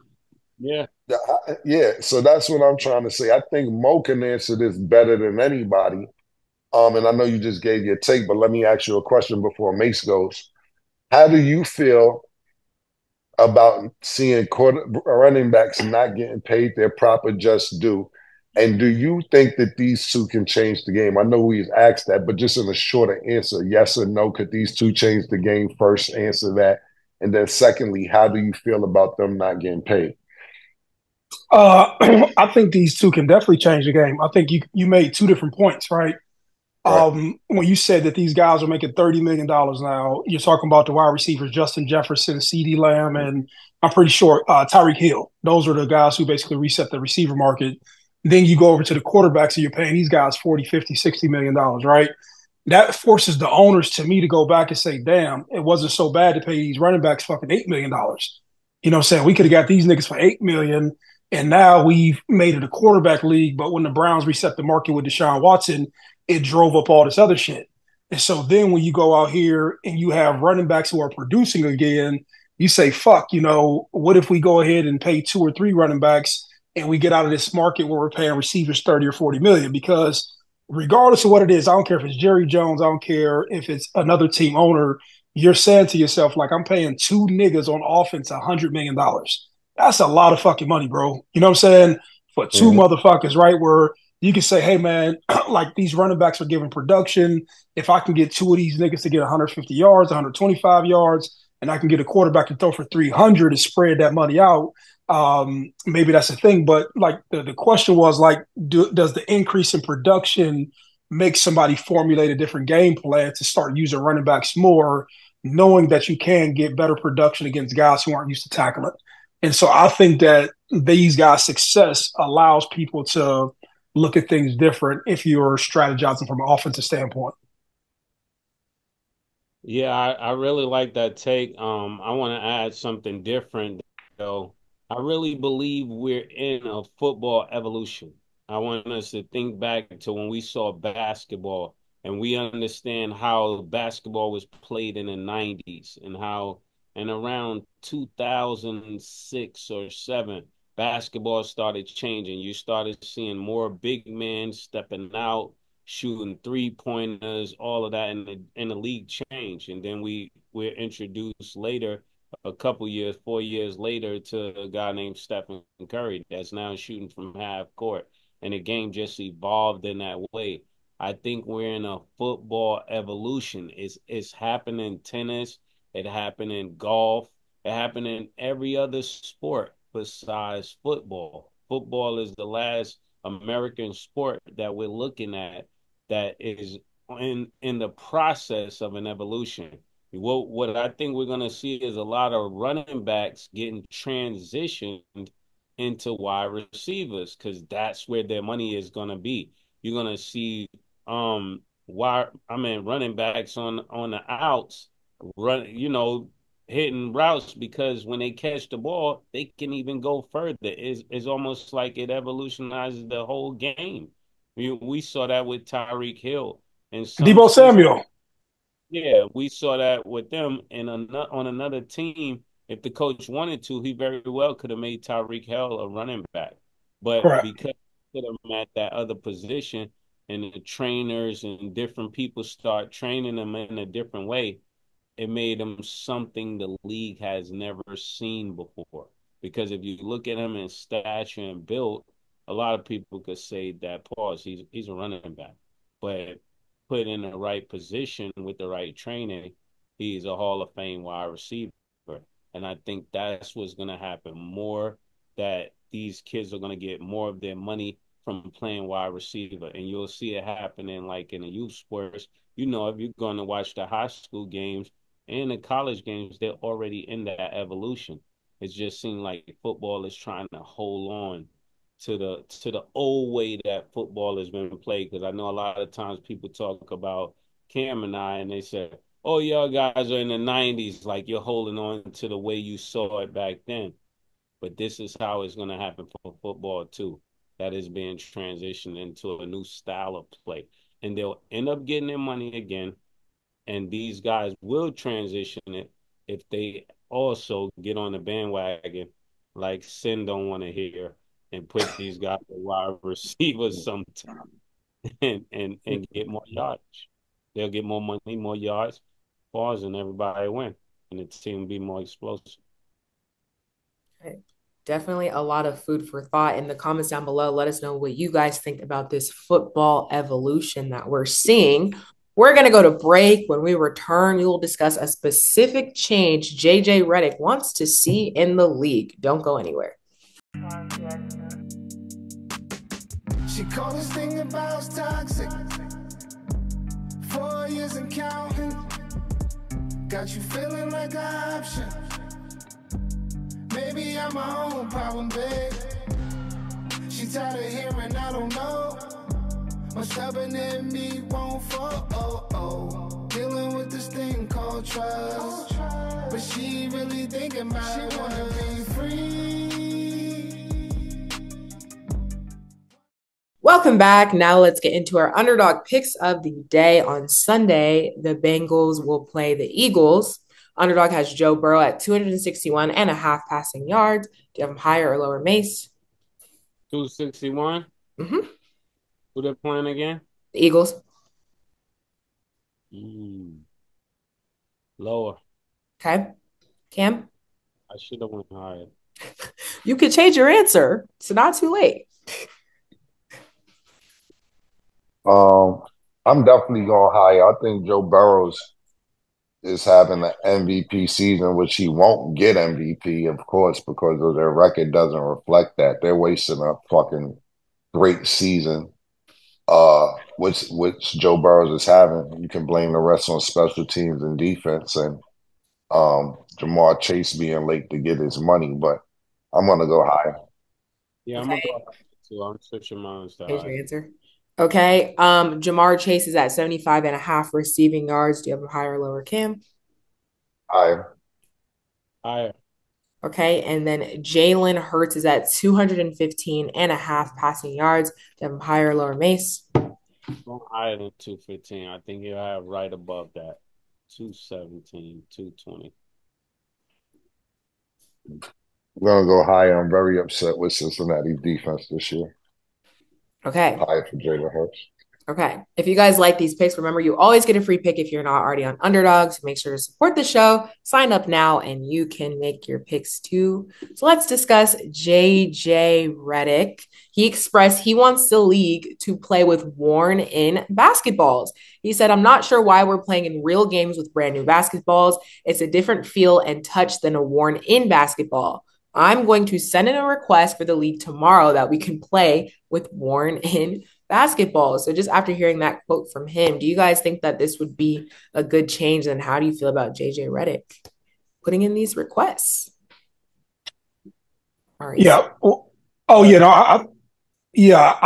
Yeah. Yeah. So that's what I'm trying to say. I think Mo can answer this better than anybody. And I know you just gave your take, but let me ask you a question before Mace goes. How do you feel about seeing running backs not getting paid their proper just due? And do you think that these two can change the game? I know we've asked that, but just in a shorter answer, yes or no, could these two change the game? First, answer that. And then secondly, how do you feel about them not getting paid? I think these two can definitely change the game. I think you made two different points, right? Right. When you said that these guys are making $30 million now, you're talking about the wide receivers, Justin Jefferson, CeeDee Lamb, and I'm pretty sure Tyreek Hill. Those are the guys who basically reset the receiver market. Then you go over to the quarterbacks and you're paying these guys 40, 50, $60 million, right? That forces the owners to me to go back and say, damn, it wasn't so bad to pay these running backs fucking $8 million. You know what I'm saying? We could have got these niggas for $8 million, and now we've made it a quarterback league. But when the Browns reset the market with Deshaun Watson, it drove up all this other shit. And so then when you go out here and you have running backs who are producing again, you say, fuck, what if we go ahead and pay two or three running backs and we get out of this market where we're paying receivers 30 or 40 million? Because regardless of what it is, I don't care if it's Jerry Jones, I don't care if it's another team owner, you're saying to yourself, like, I'm paying two niggas on offense $100 million. That's a lot of fucking money, bro. You know what I'm saying? For two Mhm. motherfuckers, right? Where you can say, hey, man, like these running backs are giving production. If I can get two of these niggas to get 150 yards, 125 yards, and I can get a quarterback to throw for 300 and spread that money out, maybe that's a thing. But like the question was like, does the increase in production make somebody formulate a different game plan to start using running backs more, knowing that you can get better production against guys who aren't used to tackling? And so I think that these guys' success allows people to look at things different if you're strategizing from an offensive standpoint. Yeah, I really like that take. I want to add something different though. I really believe we're in a football evolution. I want us to think back to when we saw basketball and we understand how basketball was played in the 90s and how and around 2006 or 7 basketball started changing. You started seeing more big men stepping out, shooting 3 pointers, all of that, and the league changed. And then we're introduced later, a couple years, 4 years later, to a guy named Stephen Curry that's now shooting from half court, and the game just evolved in that way. I think we're in a football evolution. It's happened in tennis, it happened in golf, it happened in every other sport besides football. Football is the last American sport that we're looking at that is in the process of an evolution. What I think we're gonna see is a lot of running backs getting transitioned into wide receivers because that's where their money is gonna be. You're gonna see running backs on the outs run, hitting routes because when they catch the ball, they can even go further. It's almost like it evolutionizes the whole game. We saw that with Tyreek Hill in some Debo system. Samuel. Yeah, we saw that with them on another team. If the coach wanted to, he very well could have made Tyreek Hill a running back. But Correct. put him at that other position, and the trainers and different people start training him in a different way, it made him something the league has never seen before. Because if you look at him in stature and build, a lot of people could say that pause, he's a running back. But put in the right position with the right training, he's a Hall of Fame wide receiver. And I think that's what's gonna happen more, that these kids are gonna get more of their money from playing wide receiver. And you'll see it happening like in the youth sports. You know, if you're going to watch the high school games and the college games, they're already in that evolution. It just seems like football is trying to hold on to the old way that football has been played. Because I know a lot of times people talk about Cam and I, and they say, "Oh, y'all guys are in the '90s, like you're holding on to the way you saw it back then." But this is how it's going to happen for football too. That is being transitioned into a new style of play, and they'll end up getting their money again. And these guys will transition it if they also get on the bandwagon, like Sin don't want to hear, and put these guys as wide receivers sometime and get more yards. They'll get more money, more yards, bars, and everybody win, and the team will be more explosive. Okay. Definitely a lot of food for thought. In the comments down below, let us know what you guys think about this football evolution that we're seeing. We're going to go to break. When we return, we will discuss a specific change JJ Redick wants to see in the league. Don't go anywhere. She called this thing about toxic. 4 years and counting. Got you feeling like an option. Maybe I'm my own problem, babe. She tired of hearing I don't know. My stubborn in me won't fall. Dealing with this thing called trust. But she really thinking about it. She wanna be free. Welcome back. Now let's get into our underdog picks of the day. On Sunday, the Bengals will play the Eagles. Underdog has Joe Burrow at 261.5 passing yards. Do you have him higher or lower, Mase? 261. Mm-hmm. Who they're playing again? The Eagles. Lower. Okay. Cam? I should have went higher. You could change your answer. It's not too late. I'm definitely going higher. I think Joe Burrows is having an MVP season, which he won't get MVP, of course, because of their record doesn't reflect that. They're wasting a fucking great season, which Joe Burrows is having. You can blame the rest on special teams and defense and Jamar Chase being late to get his money, but I'm gonna go higher. Yeah, I'm gonna go higher too. I'm switching mine to Here's higher. your answer. Okay. Jamar Chase is at 75.5 receiving yards. Do you have him higher or lower, Cam? Higher. Higher. Okay. And then Jalen Hurts is at 215.5 passing yards. Do you have him higher or lower, Mase? Going higher than 215. I think you'll have right above that. 217, 220. I'm gonna go higher. I'm very upset with Cincinnati's defense this year. Okay. Higher for Jalen Hurts. Okay. If you guys like these picks, remember you always get a free pick if you're not already on Underdog. So make sure to support the show. Sign up now and you can make your picks too. So let's discuss JJ Redick. He expressed he wants the league to play with worn-in basketballs. He said, "I'm not sure why we're playing in real games with brand new basketballs. It's a different feel and touch than a worn-in basketball. I'm going to send in a request for the league tomorrow that we can play with worn-in basketball." So just after hearing that quote from him, do you guys think that this would be a good change? And how do you feel about JJ Redick putting in these requests? Maurice. Yeah. I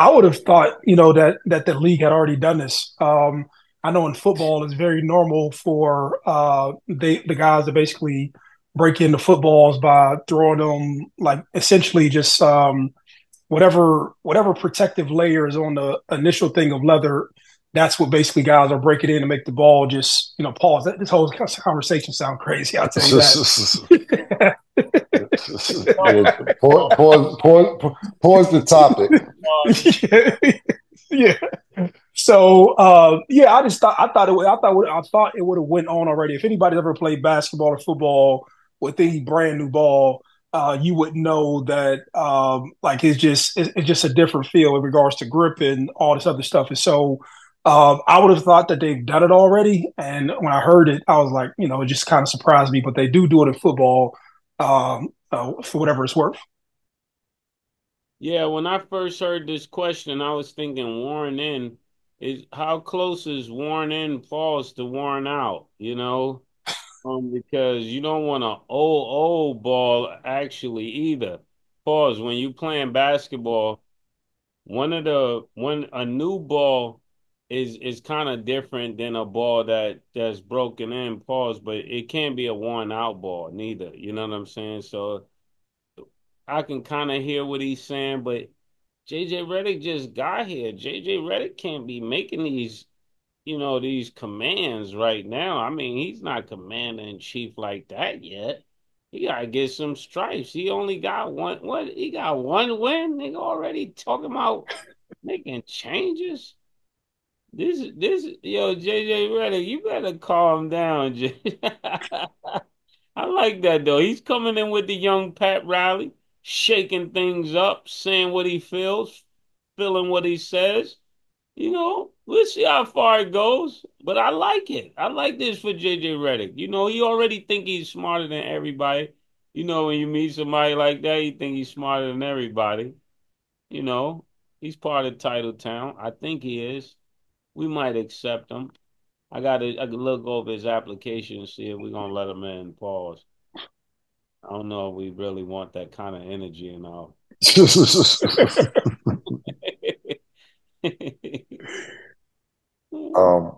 would have thought, that the league had already done this. I know in football it's very normal for the guys to basically break into footballs by throwing them like essentially just whatever protective layer is on the initial thing of leather. That's what basically guys are breaking in to make the ball just pause. This whole conversation sounds crazy. I'll tell you that. Pause the topic. yeah. Yeah. So I thought it would have went on already. If anybody's ever played basketball or football with any brand new ball, you would know that like it's just a different feel in regards to grip and all this other stuff. And so I would have thought that they've done it already. And when I heard it, I was like, it just kind of surprised me. But they do it in football for whatever it's worth. Yeah, when I first heard this question, I was thinking worn in is how close is worn in falls to worn out, because you don't want an old ball actually either. Pause. When you playing basketball, when a new ball is kind of different than a ball that's broken in, pause, but it can't be a worn out ball neither. You know what I'm saying? So I can kind of hear what he's saying, but JJ Redick just got here. JJ Redick can't be making these commands right now. I mean, he's not commander in chief like that yet. He gotta get some stripes. He only got one. What? He got one win. Nigga already talking about making changes. Yo, JJ Redick, you better calm down, J. I like that though. He's coming in with the young Pat Riley, shaking things up, saying what he feels, feeling what he says. We'll see how far it goes, but I like it. I like this for JJ Redick. He already think he's smarter than everybody. When you meet somebody like that, you think he's smarter than everybody. You know, he's part of Title Town. I think he is. We might accept him. I could look over his application and see if we're gonna let him in. Pause. I don't know if we really want that kind of energy in our. um,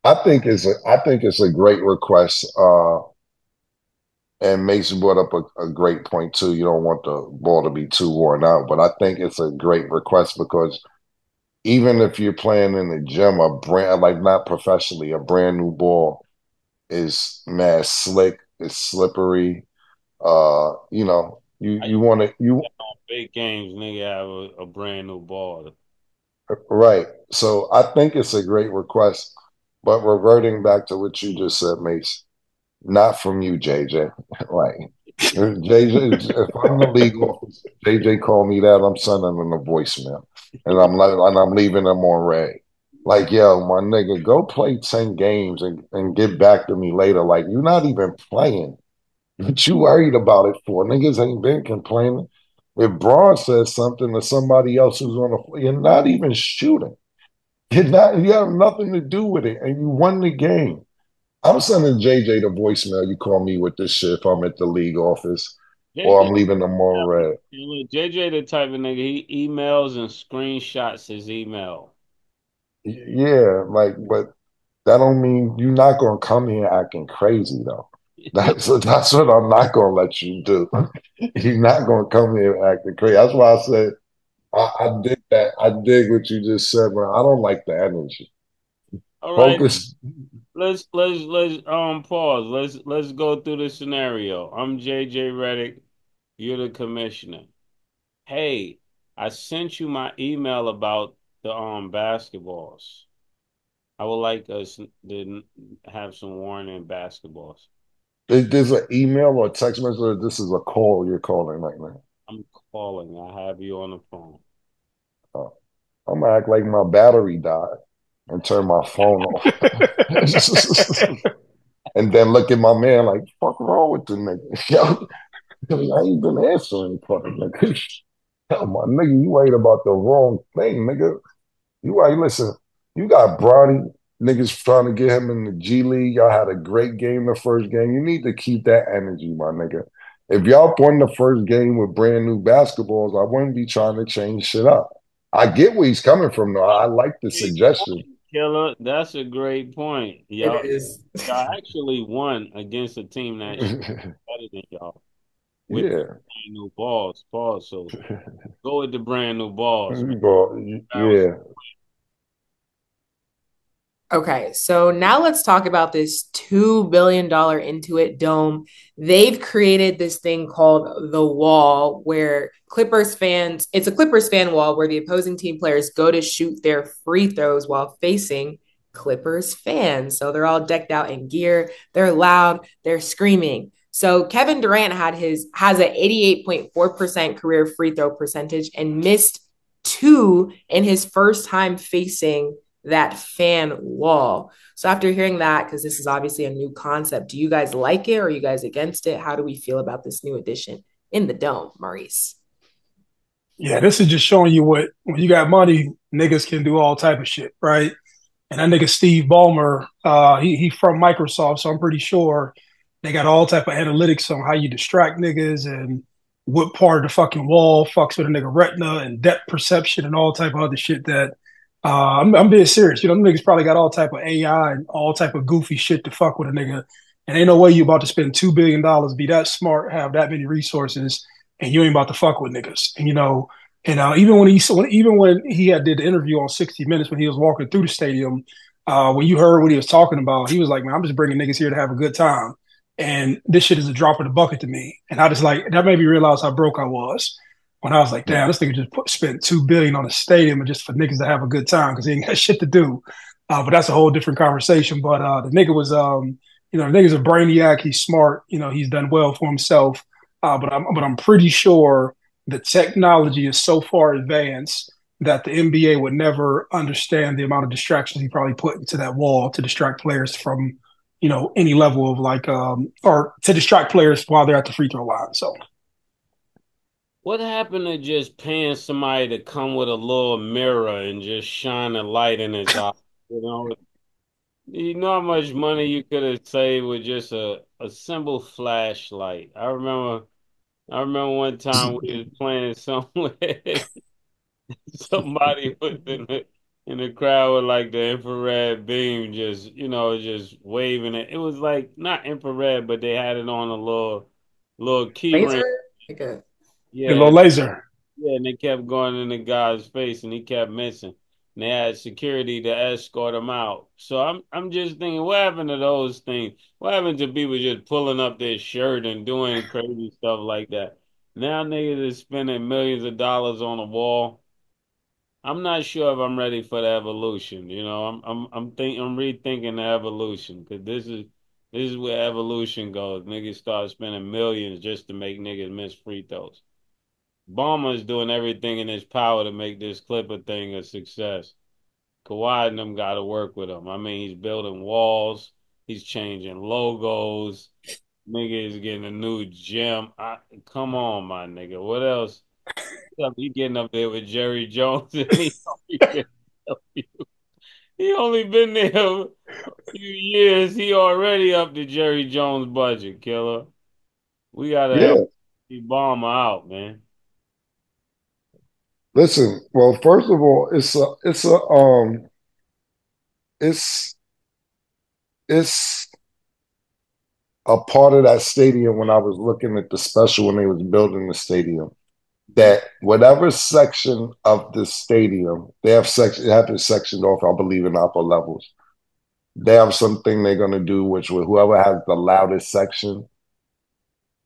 I think it's a great request. And Mason brought up a great point too. You don't want the ball to be too worn out, but I think it's a great request because even if you're playing in the gym, a brand like not professionally, a brand new ball is mad slick, it's slippery. I You want to you on big games, nigga, have a brand new ball. right. So I think it's a great request, but reverting back to what you just said, Mace, not from you, JJ. Like JJ, if I'm in the league office, JJ call me that, I'm sending him a voicemail, and I'm leaving him on red. Like, yo, my nigga, go play 10 games and get back to me later. Like, you're not even playing. What you worried about it for? Niggas ain't been complaining. If Braun says something to somebody else who's on the floor, you're not even shooting. You have nothing to do with it, and you won the game. I'm sending JJ the voicemail. You call me with this shit if I'm at the league office or JJ, I'm leaving them on red. JJ, the type of nigga he emails and screenshots his email. Yeah, like, but that don't mean you're not gonna come here acting crazy though. That's what I'm not gonna let you do. You're not gonna come here acting crazy. That's why I said I dig that. I dig what you just said, man. I don't like the energy. All right, Focus. let's pause. Let's go through the scenario. I'm JJ Redick. You're the commissioner. Hey, I sent you my email about the basketballs. I would like us to have some warning basketballs. There's an email or text message. Or this is a call you're calling right now. I'm calling. I have you on the phone. Uh, I'm gonna act like my battery died and turn my phone off. And then look at my man like, fuck wrong with the nigga? Yo, I ain't been answering for the nigga. Yo, my nigga, you ain't about the wrong thing, nigga. You ain't listen, you got Bronny niggas trying to get him in the G League. Y'all had a great game the first game. You need to keep that energy, my nigga. If y'all won the first game with brand new basketballs, I wouldn't be trying to change shit up. I get where he's coming from, though. I like the Great suggestion. point, Killer. That's a great point. It is. Y'all actually won against a team that's better than y'all with the Yeah. brand new balls. Balls. So go with the brand new balls, man. Well, Bounce. yeah. Okay, so now let's talk about this $2 billion Intuit Dome. They've created this thing called the Wall, where it's a Clippers fan wall where the opposing team players go to shoot their free throws while facing Clippers fans. So they're all decked out in gear, they're loud, they're screaming. So Kevin Durant has an 88.4% career free throw percentage and missed two in his first time facing that fan wall. So after hearing that, because this is obviously a new concept, do you guys like it or are you guys against it? How do we feel about this new addition in the dome, Maurice? Yeah, this is just showing you when you got money, niggas can do all type of shit, right? And that nigga Steve Ballmer, he from Microsoft, so I'm pretty sure they got all type of analytics on how you distract niggas and what part of the fucking wall fucks with a nigga retina and depth perception and all type of other shit that I'm being serious. You know, them niggas probably got all type of AI and all type of goofy shit to fuck with a nigga. And ain't no way you about to spend $2 billion, be that smart, have that many resources, and you ain't about to fuck with niggas. And even when he had did the interview on 60 Minutes when he was walking through the stadium, when you heard what he was talking about, he was like, "Man, I'm just bringing niggas here to have a good time, and this shit is a drop in the bucket to me." And I just like that made me realize how broke I was when I was like, "Damn, this nigga just spent $2 billion on a stadium and just for niggas to have a good time because he ain't got shit to do." But that's a whole different conversation. But the nigga was, the nigga's a brainiac. He's smart. You know, he's done well for himself. But I'm pretty sure the technology is so far advanced that the NBA would never understand the amount of distractions he probably put into that wall to distract players from, any level of or to distract players while they're at the free throw line. So, What happened to just paying somebody to come with a little mirror and just shine a light in his eye? You know how much money you could have saved with just a simple flashlight. I remember one time we was playing somewhere. Somebody was in the crowd with like the infrared beam, just waving it. It was like not infrared, but they had it on a little key ring. Laser? Like a a Yeah, little laser. yeah, and they kept going in the guy's face, and he kept missing. And they had security to escort him out. So I'm just thinking, what happened to those things? What happened to people just pulling up their shirt and doing crazy stuff like that? Now niggas is spending millions of dollars on a wall. I'm not sure if I'm ready for the evolution. I'm rethinking the evolution because this is where evolution goes. Niggas start spending millions just to make niggas miss free throws. Ballmer's doing everything in his power to make this Clipper thing a success. Kawhi and them got to work with him. I mean, he's building walls. He's changing logos. Nigga is getting a new gym. Come on, my nigga. What else? He getting up there with Jerry Jones, and he only been there a few years. He already up to Jerry Jones' budget, killer. We gotta Yeah. help Ballmer out, man. Listen, well, first of all, it's a part of that stadium when I was looking at the special when they was building the stadium. That whatever section of the stadium, they have this sectioned off, I believe, in upper levels. They have something they're gonna do, which with whoever has the loudest section,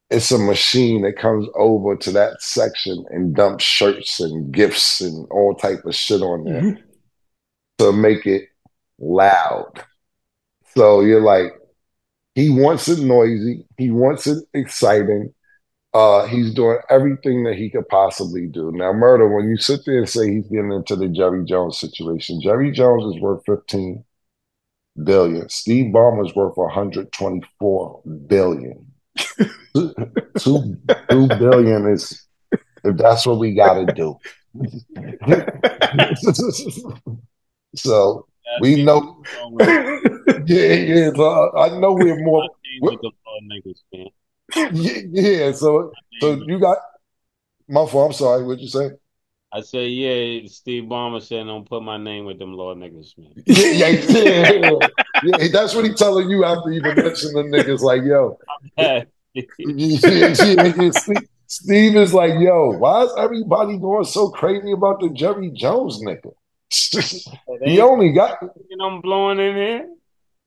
it's a machine that comes over to that section and dumps shirts and gifts and all type of shit on there to make it loud. So you're like, he wants it noisy, he wants it exciting. He's doing everything that he could possibly do. Now, Murder, when you sit there and say he's getting into the Jerry Jones situation, Jerry Jones is worth 15 billion. Steve Ballmer's worth 124 billion. Two billion is if that's what we got to do. So we know. Yeah. I know we're more. With the niggas, man. Yeah. So you got my fault. I'm sorry. What'd you say? I say, yeah, Steve Ballmer said, don't put my name with them Lord niggas, man. Yeah. That's what he's telling you after you mentioned the niggas. Like, yo. Steve is like, yo, why is everybody going so crazy about the Jerry Jones nigga? He only got, I'm blowing in here.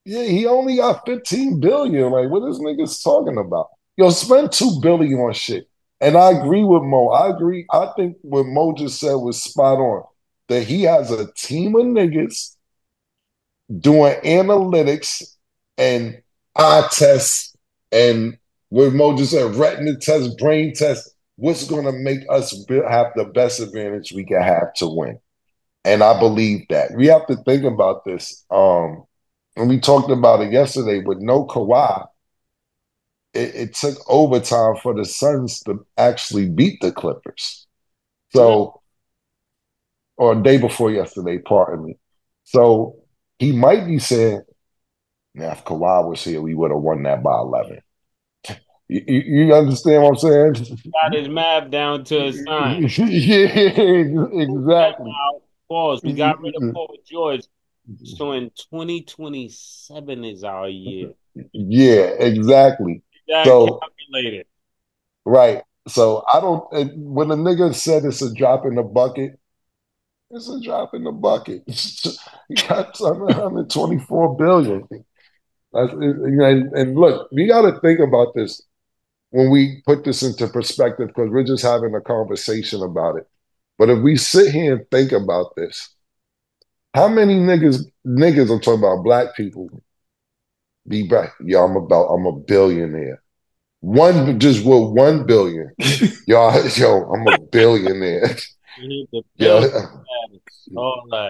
yeah, he only got 15 billion. Like, what is niggas talking about? Yo, spend 2 billion on shit. And I agree with Mo. I agree. I think what Mo just said was spot on. That he has a team of niggas doing analytics and eye tests and what Mo just said, retina test, brain test. What's going to make us have the best advantage we can have to win? And I believe that. We have to think about this. And we talked about it yesterday with no Kawhi. It took overtime for the Suns to actually beat the Clippers. So, or a day before yesterday, pardon me. So he might be saying, now, if Kawhi was here, we would have won that by 11. You understand what I'm saying? Got his map down to a science. Yeah, exactly. Pause. We got rid of Paul George. So in 2027 is our year. Yeah, exactly. That So calculated. right. So I don't. When the nigga said it's a drop in the bucket, it's a drop in the bucket. He got 124 billion. And look, we got to think about this when we put this into perspective because we're just having a conversation about it. But if we sit here and think about this, how many niggas I'm talking about black people be back? Yo, I'm a billionaire. Just with 1 billion. Yo, I'm a billionaire. Yo,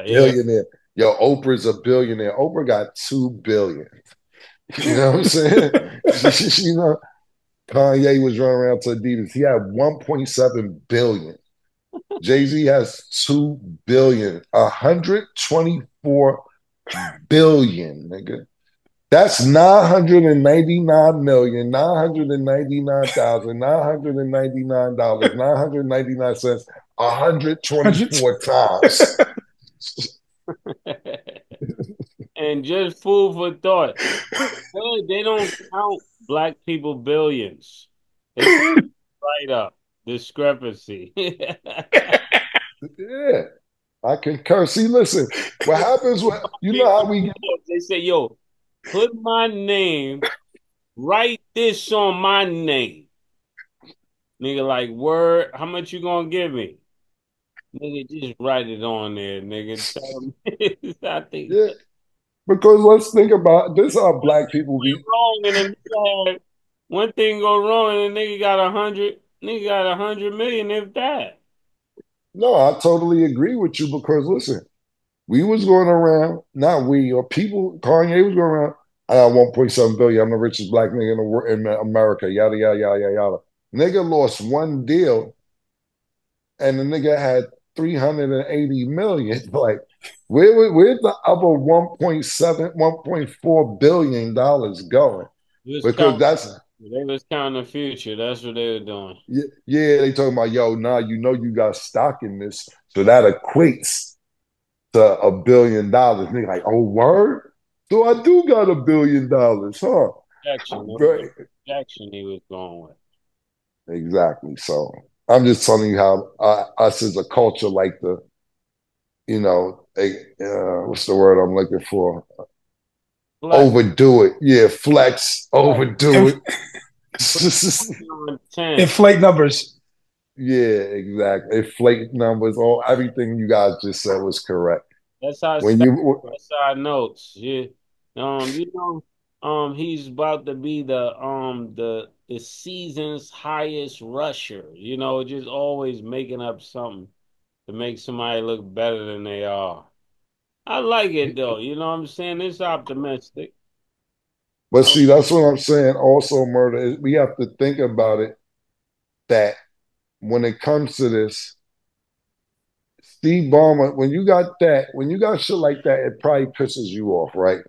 billionaire. Yo, Oprah's a billionaire. Oprah got 2 billion. You know what I'm saying? You know, Kanye was running around to Adidas. He had 1.7 billion. Jay-Z has 2 billion. 124 billion, nigga. That's 999,999,999 $999, 124 times. And just food for thought. They don't count black people billions. It's right up. Discrepancy. Yeah. I concur. See, listen, what happens when you know how we get they say, yo, put my name, write this on my name. Nigga, like, word, how much you gonna give me? Nigga, just write it on there, nigga. Tell me. I think yeah. Because let's think about this how black people be wrong and then had one thing go wrong and the nigga got 100 million if that. No, I totally agree with you because listen, we was going around, not we or people, Kanye was going around. I got 1.7 billion. I'm the richest black nigga in America. Yada yada yada yada yada. Nigga lost one deal, and the nigga had 380 million. Like, where's the other 1.7, 1.4 billion dollars going? Because they was counting the future. That's what they were doing. Yeah, they talking about, yo, now you know you got stock in this, so that equates to $1 billion. Nigga, like, oh, word? So I do got $1 billion, huh? Jackson he was going with. Exactly. So I'm just telling you how us as a culture like to, you know, what's the word I'm looking for? Flex. Overdo it. Yeah, flex, overdo it. Inflate numbers. Yeah, exactly. Inflate numbers. Everything you guys just said was correct. That's our notes. Yeah. He's about to be the season's highest rusher. You know, just always making up something to make somebody look better than they are. I like it though. You know what I'm saying? It's optimistic. But see, that's what I'm saying. Also, murder. We have to think about it that when it comes to this, Steve Ballmer, when you got shit like that, it probably pisses you off, right?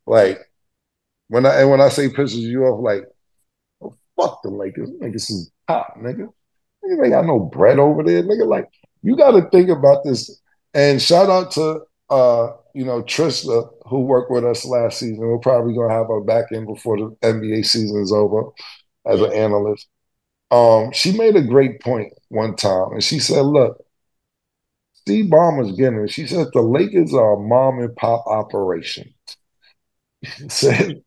Like when I say pisses you off, like, oh, fuck the Lakers. Niggas is top, nigga. Nigga ain't got no bread over there, nigga. Like, you got to think about this. And shout out to Trista, who worked with us last season. We're probably gonna have her back in before the NBA season is over as an analyst. She made a great point one time, and she said, "Look, Steve Ballmer's getting it. She said the Lakers are a mom and pop operation. He said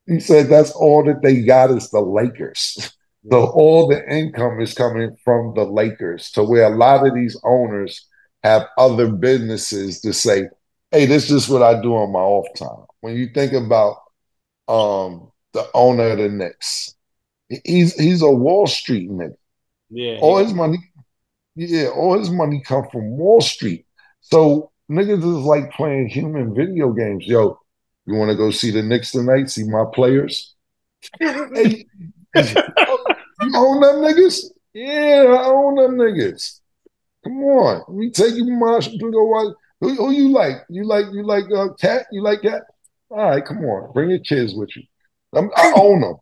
that's all that they got is the Lakers. So all the income is coming from the Lakers, to where a lot of these owners have other businesses to say, hey, this is what I do on my off time. When you think about the owner of the Knicks, he's a Wall Street nigga. Yeah. All his money come from Wall Street. So niggas is like playing human video games. Yo, you want to go see the Knicks tonight? See my players? Hey, you own them niggas? Yeah, I own them niggas. Come on, let me take you to go watch. Who you like? You like Cat? You like Cat? All right, come on, bring your kids with you. I own them.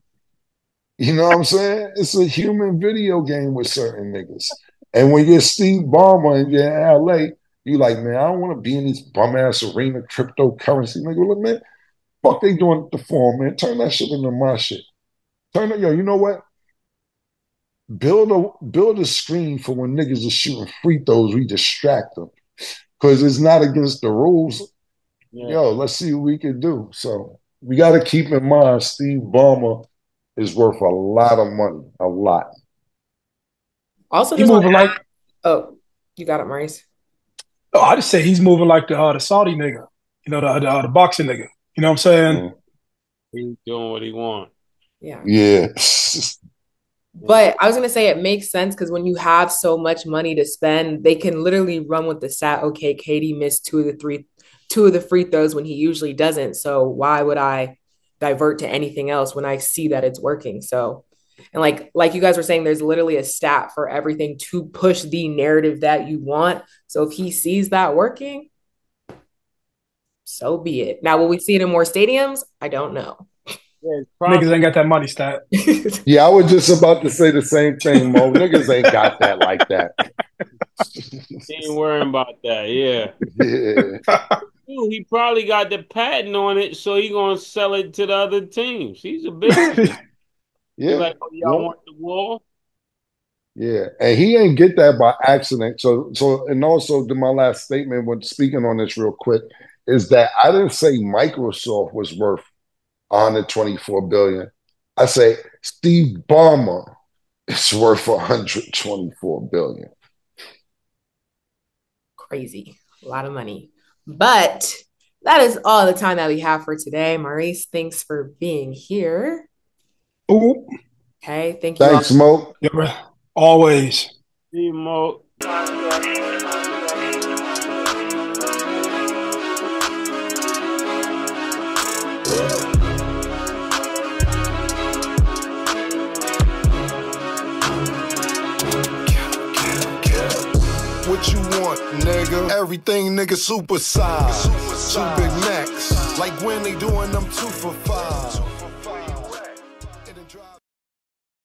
You know what I'm saying? It's a human video game with certain niggas. And when you're Steve Ballmer and you're in LA, you like, man, I don't want to be in this bum ass arena cryptocurrency. Nigga, look, man, fuck they doing at the Forum, man. Turn that shit into my shit. Yo, you know what? Build a screen for when niggas are shooting free throws, we distract them. Because it's not against the rules. Yeah. Yo, let's see what we can do. So we got to keep in mind Steve Ballmer is worth a lot of money. A lot. Also, he's moving like. Oh, you got it, Maurice. Oh, I just say he's moving like the Saudi nigga. You know, the boxing nigga. You know what I'm saying? He's doing what he wants. Yeah. Yeah. But I was going to say it makes sense because when you have so much money to spend, they can literally run with the stat, okay, KD missed two of the free throws when he usually doesn't. So why would I divert to anything else when I see that it's working? So, and like you guys were saying, there's literally a stat for everything to push the narrative that you want. So if he sees that working, so be it. Now, will we see it in more stadiums? I don't know. Yeah, niggas ain't got that money stat. Yeah, I was just about to say the same thing, Mo. Niggas ain't got that like that. Ain't worrying about that, yeah. He probably got the patent on it, so he gonna sell it to the other teams. He's a business. Yeah. Like, oh, y'all want the wall? Yeah, and he ain't get that by accident. So, and also my last statement when speaking on this real quick is that I didn't say Microsoft was worth $124 billion. I say Steve Ballmer is worth $124 billion. Crazy. A lot of money. But that is all the time that we have for today. Maurice, thanks for being here. Ooh. Okay, thank you. Thanks, Mo. Yeah, always. See you, Mo. What you want, nigga? Everything, nigga, super size. Two Big Macs, like when they doing them 2 for $5.